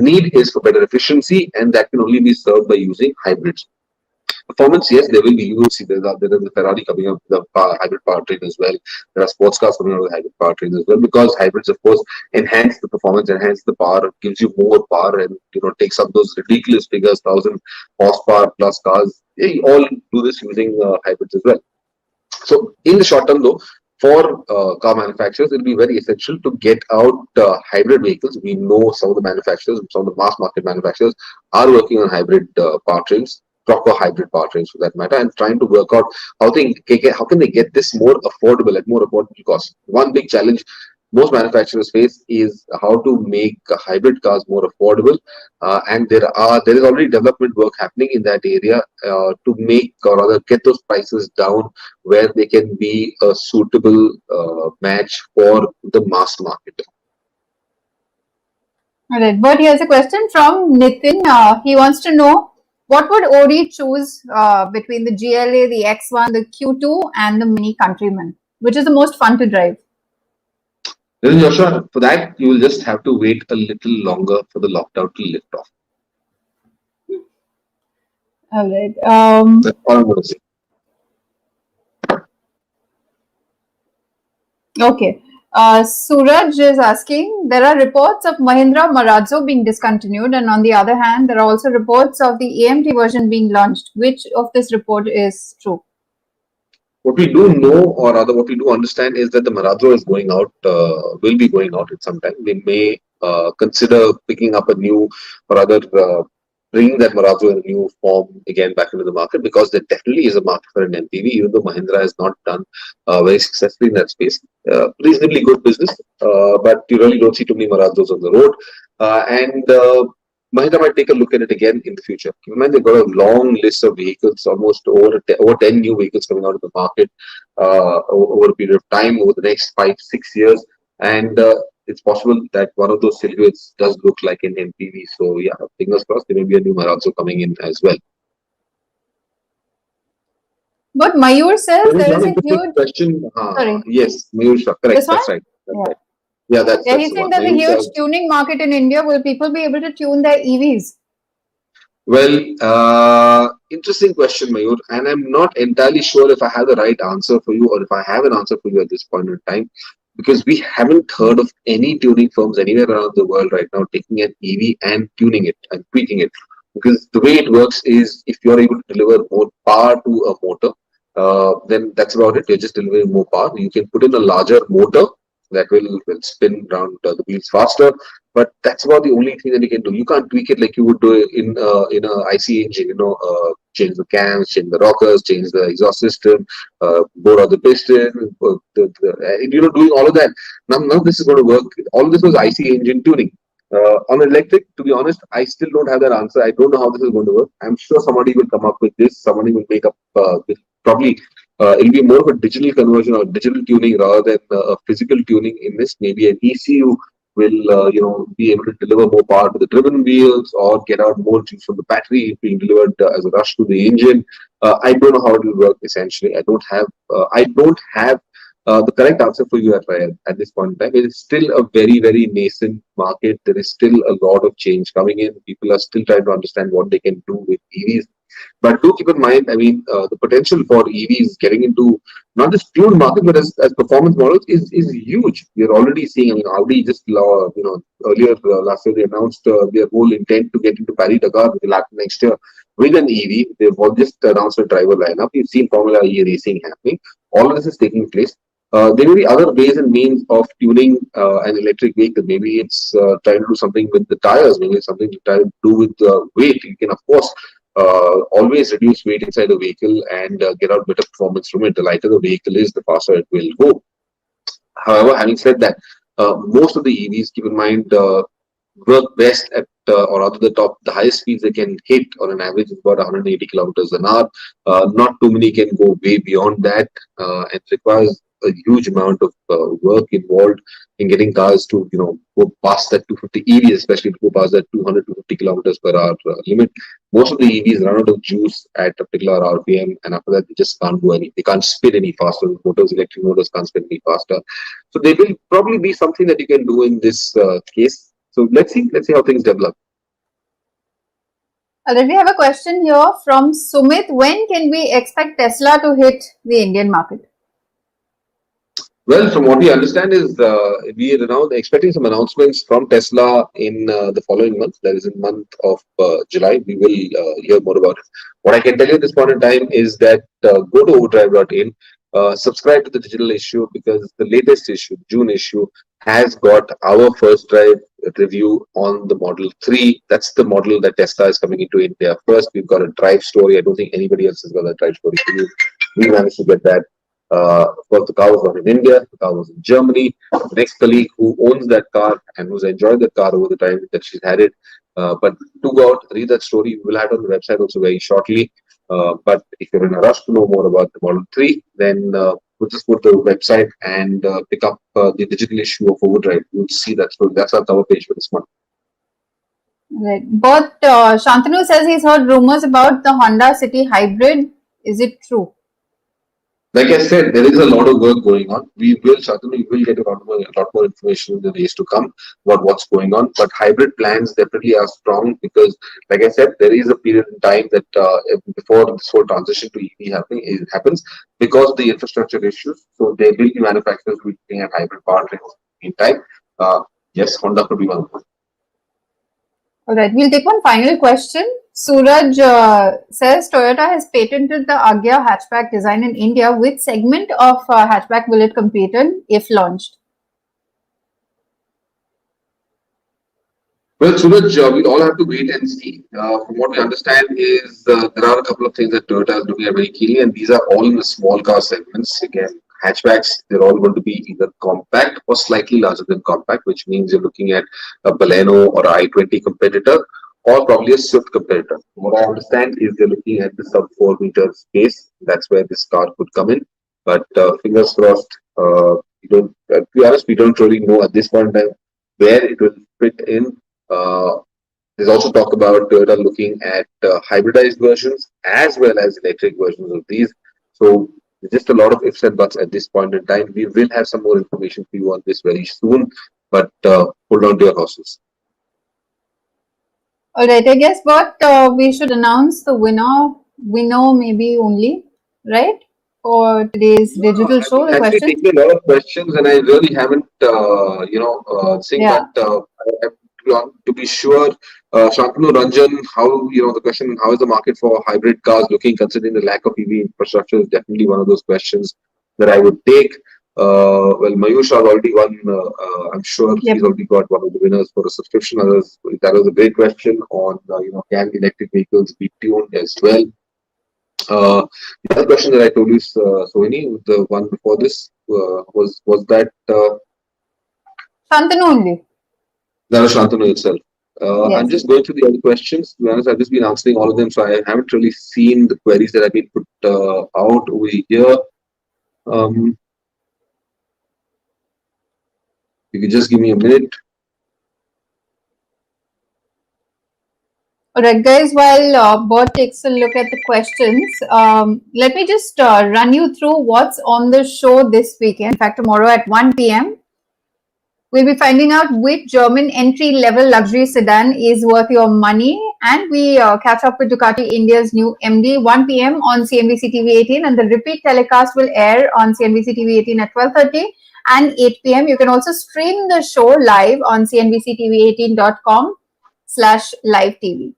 need is for better efficiency, and that can only be served by using hybrids. Performance, yes, there will be. You will see there is a Ferrari coming up with a hybrid powertrain as well. There are sports cars coming out with hybrid powertrains as well, because hybrids, of course, enhance the performance, enhance the power, gives you more power, and takes up those ridiculous figures, 1,000 horsepower plus cars. They all do this using hybrids as well. So, in the short term, though, for car manufacturers, it will be very essential to get out hybrid vehicles. We know some of the manufacturers, some of the mass market manufacturers, are working on hybrid powertrains, proper hybrid powertrains for that matter, and trying to work out how can they get this more affordable at more affordable cost. One big challenge most manufacturers face is how to make hybrid cars more affordable, and there is already development work happening in that area to make, or rather get those prices down where they can be a suitable match for the mass market. All right, but here's a question from Nitin. He wants to know, what would Ori choose between the GLA, the X1, the Q2, and the Mini Countryman? Which is the most fun to drive? Joshua, for that, you will just have to wait a little longer for the lockdown to lift off. All right. That's all I'm going to say. Okay. Suraj is asking, there are reports of Mahindra Marazzo being discontinued, and on the other hand, there are also reports of the AMT version being launched. Which of this report is true? What we do know, or rather what we do understand, is that the Marazzo is going out, will be going out at some time. They may consider picking up a new, or rather bringing that Marazzo in a new form again back into the market, because there definitely is a market for an MPV, even though Mahindra has not done very successfully in that space. Reasonably good business, but you really don't see too many Marazzos on the road. And Mahindra might take a look at it again in the future. Keep in mind, they've got a long list of vehicles, almost over 10 new vehicles coming out of the market over a period of time, over the next 5-6 years. And it's possible that one of those silhouettes does look like an MPV. So, yeah, fingers crossed, there may be a new Marazzo coming in as well. But Mayur says there is a huge question. Sorry. Yes, Mayur, correct. This one? That's right. Yeah. Right. Yeah, he's saying there's a huge tuning market in India. Will people be able to tune their EVs? Well, interesting question, Mayur, and I'm not entirely sure if I have the right answer for you, or if I have an answer for you at this point in time, because we haven't heard of any tuning firms anywhere around the world right now taking an EV and tuning it and tweaking it. Because the way it works is, if you're able to deliver more power to a motor, then that's about it. You're just delivering more power. You can put in a larger motor that will spin around the wheels faster, but that's about the only thing that you can do. You can't tweak it like you would do in a IC engine. Change the cams, change the rockers, change the exhaust system, bore out the piston. Doing all of that. None of this is going to work. All of this was IC engine tuning. On electric, to be honest, I still don't have that answer. I don't know how this is going to work. I'm sure somebody will come up with this. Somebody will make up probably. It'll be more of a digital conversion or digital tuning rather than a physical tuning in this. Maybe an ECU will, be able to deliver more power to the driven wheels, or get out more juice from the battery being delivered as a rush to the engine. I don't know how it will work. Essentially, I don't have the correct answer for you at this point in time. It is still a very, very nascent market. There is still a lot of change coming in. People are still trying to understand what they can do with EVs. But do keep in mind, the potential for EVs getting into not just tuned market, but as performance models is huge. We're already seeing, Audi just, earlier last year, they announced their whole intent to get into Paris-Dakar, which will happen next year, with an EV. They've just announced a driver lineup. You've seen Formula E racing happening. All of this is taking place. There may be other ways and means of tuning an electric vehicle. Maybe it's trying to do something with the tires. Maybe it's something to try to do with weight. You can, of course, always reduce weight inside the vehicle and get out better performance from it. The lighter the vehicle is, the faster it will go. However, having said that, most of the EVs, keep in mind, work best at, or rather the highest speeds they can hit on an average is about 180 kilometers an hour. Not too many can go way beyond that. It requires a huge amount of work involved in getting cars to, go past that 250 EVs, especially to go past that 200 to 50 kilometers per hour limit. Most of the EVs run out of juice at a particular RPM, and after that, they just can't go they can't spin any faster. Electric motors can't spin any faster. So they will probably be something that you can do in this case. So let's see how things develop. We have a question here from Sumit. When can we expect Tesla to hit the Indian market? Well, from what we understand is we are now expecting some announcements from Tesla in the following month. That is in the month of July. We will hear more about it. What I can tell you at this point in time is that go to overdrive.in, subscribe to the digital issue, because the latest issue, June issue, has got our first drive review on the Model 3. That's the model that Tesla is coming into India first. We've got a drive story. I don't think anybody else has got a drive story. We managed to get that. Of course, the car was not in India, the car was in Germany. The next colleague who owns that car and who's enjoyed that car over the time that she's had it. But to go out, read that story, we will have it on the website also very shortly. But if you're in a rush to know more about the Model 3, then we'll just go to the website and pick up the digital issue of Overdrive. You'll see that story. That's our cover page for this month. Right. But Shantanu says he's heard rumors about the Honda City Hybrid. Is it true? Like I said, there is a lot of work going on. We will get a lot more information in the days to come about what's going on. But hybrid plans definitely are strong because, like I said, there is a period in time that before this whole transition to EV happens because of the infrastructure issues. So there will be manufacturers who are looking at hybrid powertrains in time. Yes, Honda could be one of them. All right, we'll take one final question. Suraj says Toyota has patented the Agya hatchback design in India. Which segment of hatchback will it compete in if launched? Well, Suraj, we'll all have to wait and see. From what we understand is there are a couple of things that Toyota is looking at very keenly, and these are all in the small car segments. Again, hatchbacks, they're all going to be either compact or slightly larger than compact, which means you're looking at a Baleno or an i20 competitor, or probably a Swift competitor. What I understand is they're looking at the sub 4 meter space. That's where this car could come in. But fingers crossed, to be honest, we don't really know at this point in time where it will fit in. There's also talk about Toyota looking at hybridized versions as well as electric versions of these. So just a lot of ifs and buts at this point in time. We will have some more information for you on this very soon, but hold on to your horses. All right, I guess what we should announce the winner. We know maybe only, right? For today's digital show, the question. I've taken a lot of questions, and I really haven't, seen that. To be sure, Shantanu Ranjan, how the question, how is the market for hybrid cars looking, considering the lack of EV infrastructure, is definitely one of those questions that I would take. Well, Mayush has already won. I'm sure he's already got one of the winners for a subscription. That was a great question on, can electric vehicles be tuned as well? The other question that I told you, Sohini, the one before this, was that Shantanu only. That was Shantanu itself. Yes. I'm just going through the other questions. To be honest, I've just been answering all of them, so I haven't really seen the queries that have been put out over here. You can just give me a minute. All right, guys, while Bert takes a look at the questions, let me just run you through what's on the show this weekend. In fact, tomorrow at 1 p.m. We'll be finding out which German entry-level luxury sedan is worth your money, and we catch up with Ducati India's new MD 1 p.m. on CNBC TV 18, and the repeat telecast will air on CNBC TV 18 at 12:30 and 8 p.m. You can also stream the show live on cnbctv18.com/live-tv.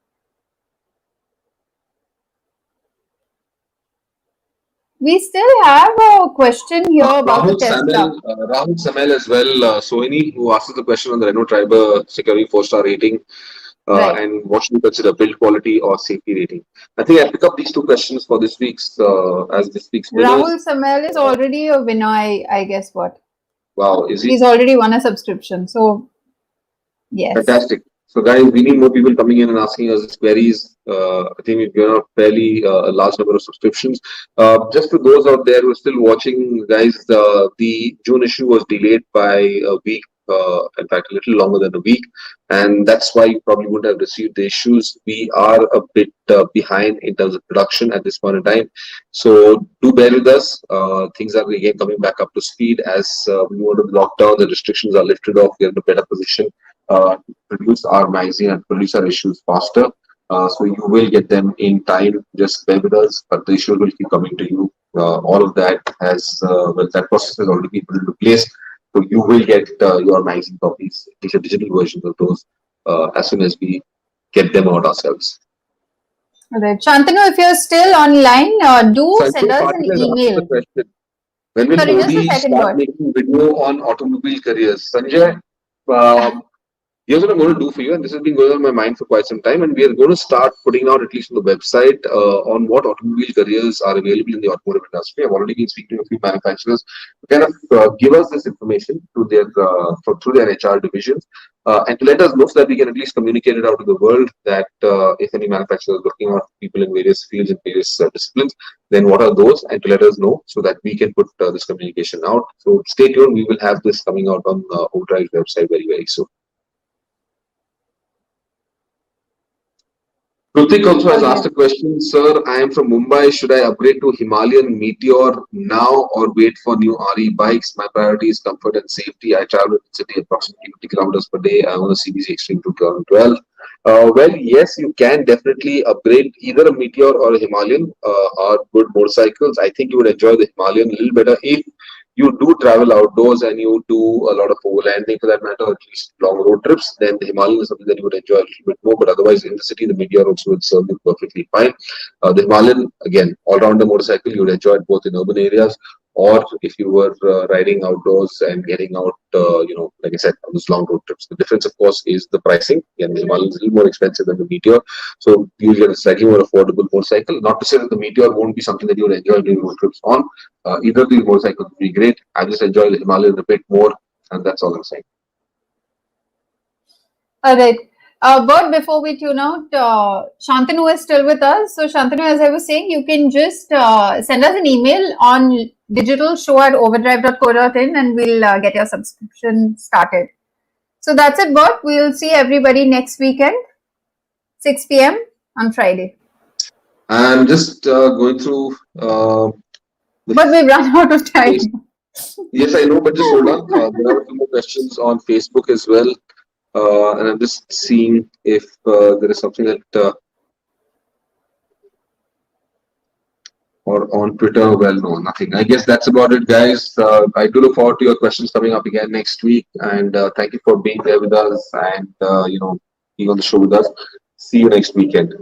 We still have a question here about the Tesla. Rahul Samel as well, Sohini, who asked the question on the Renault Triber securing 4-star rating. Right. And what should we consider, build quality or safety rating? I think I'll pick up these two questions for this week's winners. Rahul Samel is already a winner, I guess what. Wow, is he? He's already won a subscription. So, yes. Fantastic. So guys, we need more people coming in and asking us queries. I think we've given a fairly large number of subscriptions. Just for those out there who are still watching, guys, the June issue was delayed by a week. In fact, a little longer than a week, and that's why you probably wouldn't have received the issues. We are a bit behind in terms of production at this point in time, so do bear with us. Things are again coming back up to speed as we move out of lockdown. The restrictions are lifted off. We're in a better position to produce our magazine and produce our issues faster. So you will get them in time. Just bear with us, but the issues will keep coming to you. All of that has that process has already been put into place. So you will get your magazine copies, at least a digital version of those, as soon as we get them out ourselves. All right. Shantanu, if you're still online, do So send us an email. When will Sorry, just a Modi second, start what? making video on automobile careers? Sanjay, here's what I'm going to do for you, and this has been going on my mind for quite some time, and we are going to start putting out, at least on the website, on what automobile careers are available in the automotive industry. I've already been speaking to a few manufacturers to kind of give us this information through their HR divisions, and to let us know so that we can at least communicate it out to the world that if any manufacturer is looking out for people in various fields and various disciplines, then what are those, and to let us know so that we can put this communication out. So stay tuned. We will have this coming out on Overdrive website very, very soon. Pratik also has asked a question, sir. I am from Mumbai. Should I upgrade to Himalayan Meteor now or wait for new RE bikes? My priority is comfort and safety. I travel in the city approximately 50 kilometers per day. I own a CBC Extreme 2012. Well, yes, you can definitely upgrade. Either a Meteor or a Himalayan are good motorcycles. I think you would enjoy the Himalayan a little better if you do travel outdoors and you do a lot of overlanding for that matter, or at least long road trips, then the Himalayan is something that you would enjoy a little bit more. But otherwise, in the city, the Meteor also would serve you perfectly fine. The Himalayan, again, all-rounder motorcycle, you would enjoy it both in urban areas or if you were riding outdoors and getting out, like I said, on those long road trips. The difference, of course, is the pricing. Again, the Himalayan is a little more expensive than the Meteor, so you get a slightly more affordable motorcycle. Not to say that the Meteor won't be something that you will enjoy doing road trips on. Either of these motorcycles will be great. I just enjoy the Himalayan a bit more, and that's all I'm saying. All right. But before we tune out, Shantanu is still with us. So Shantanu, as I was saying, you can just send us an email on digitalshow@overdrive.co.in and we'll get your subscription started. So that's it, Bert. We'll see everybody next weekend, 6 p.m. on Friday. I'm just going through... but we've run out of time. Yes, I know, but just hold on. There are a few more questions on Facebook as well. And I'm just seeing if there is something that... or on Twitter. Well, no, nothing. I guess that's about it, guys. I do look forward to your questions coming up again next week. And thank you for being there with us and, being on the show with us. See you next weekend.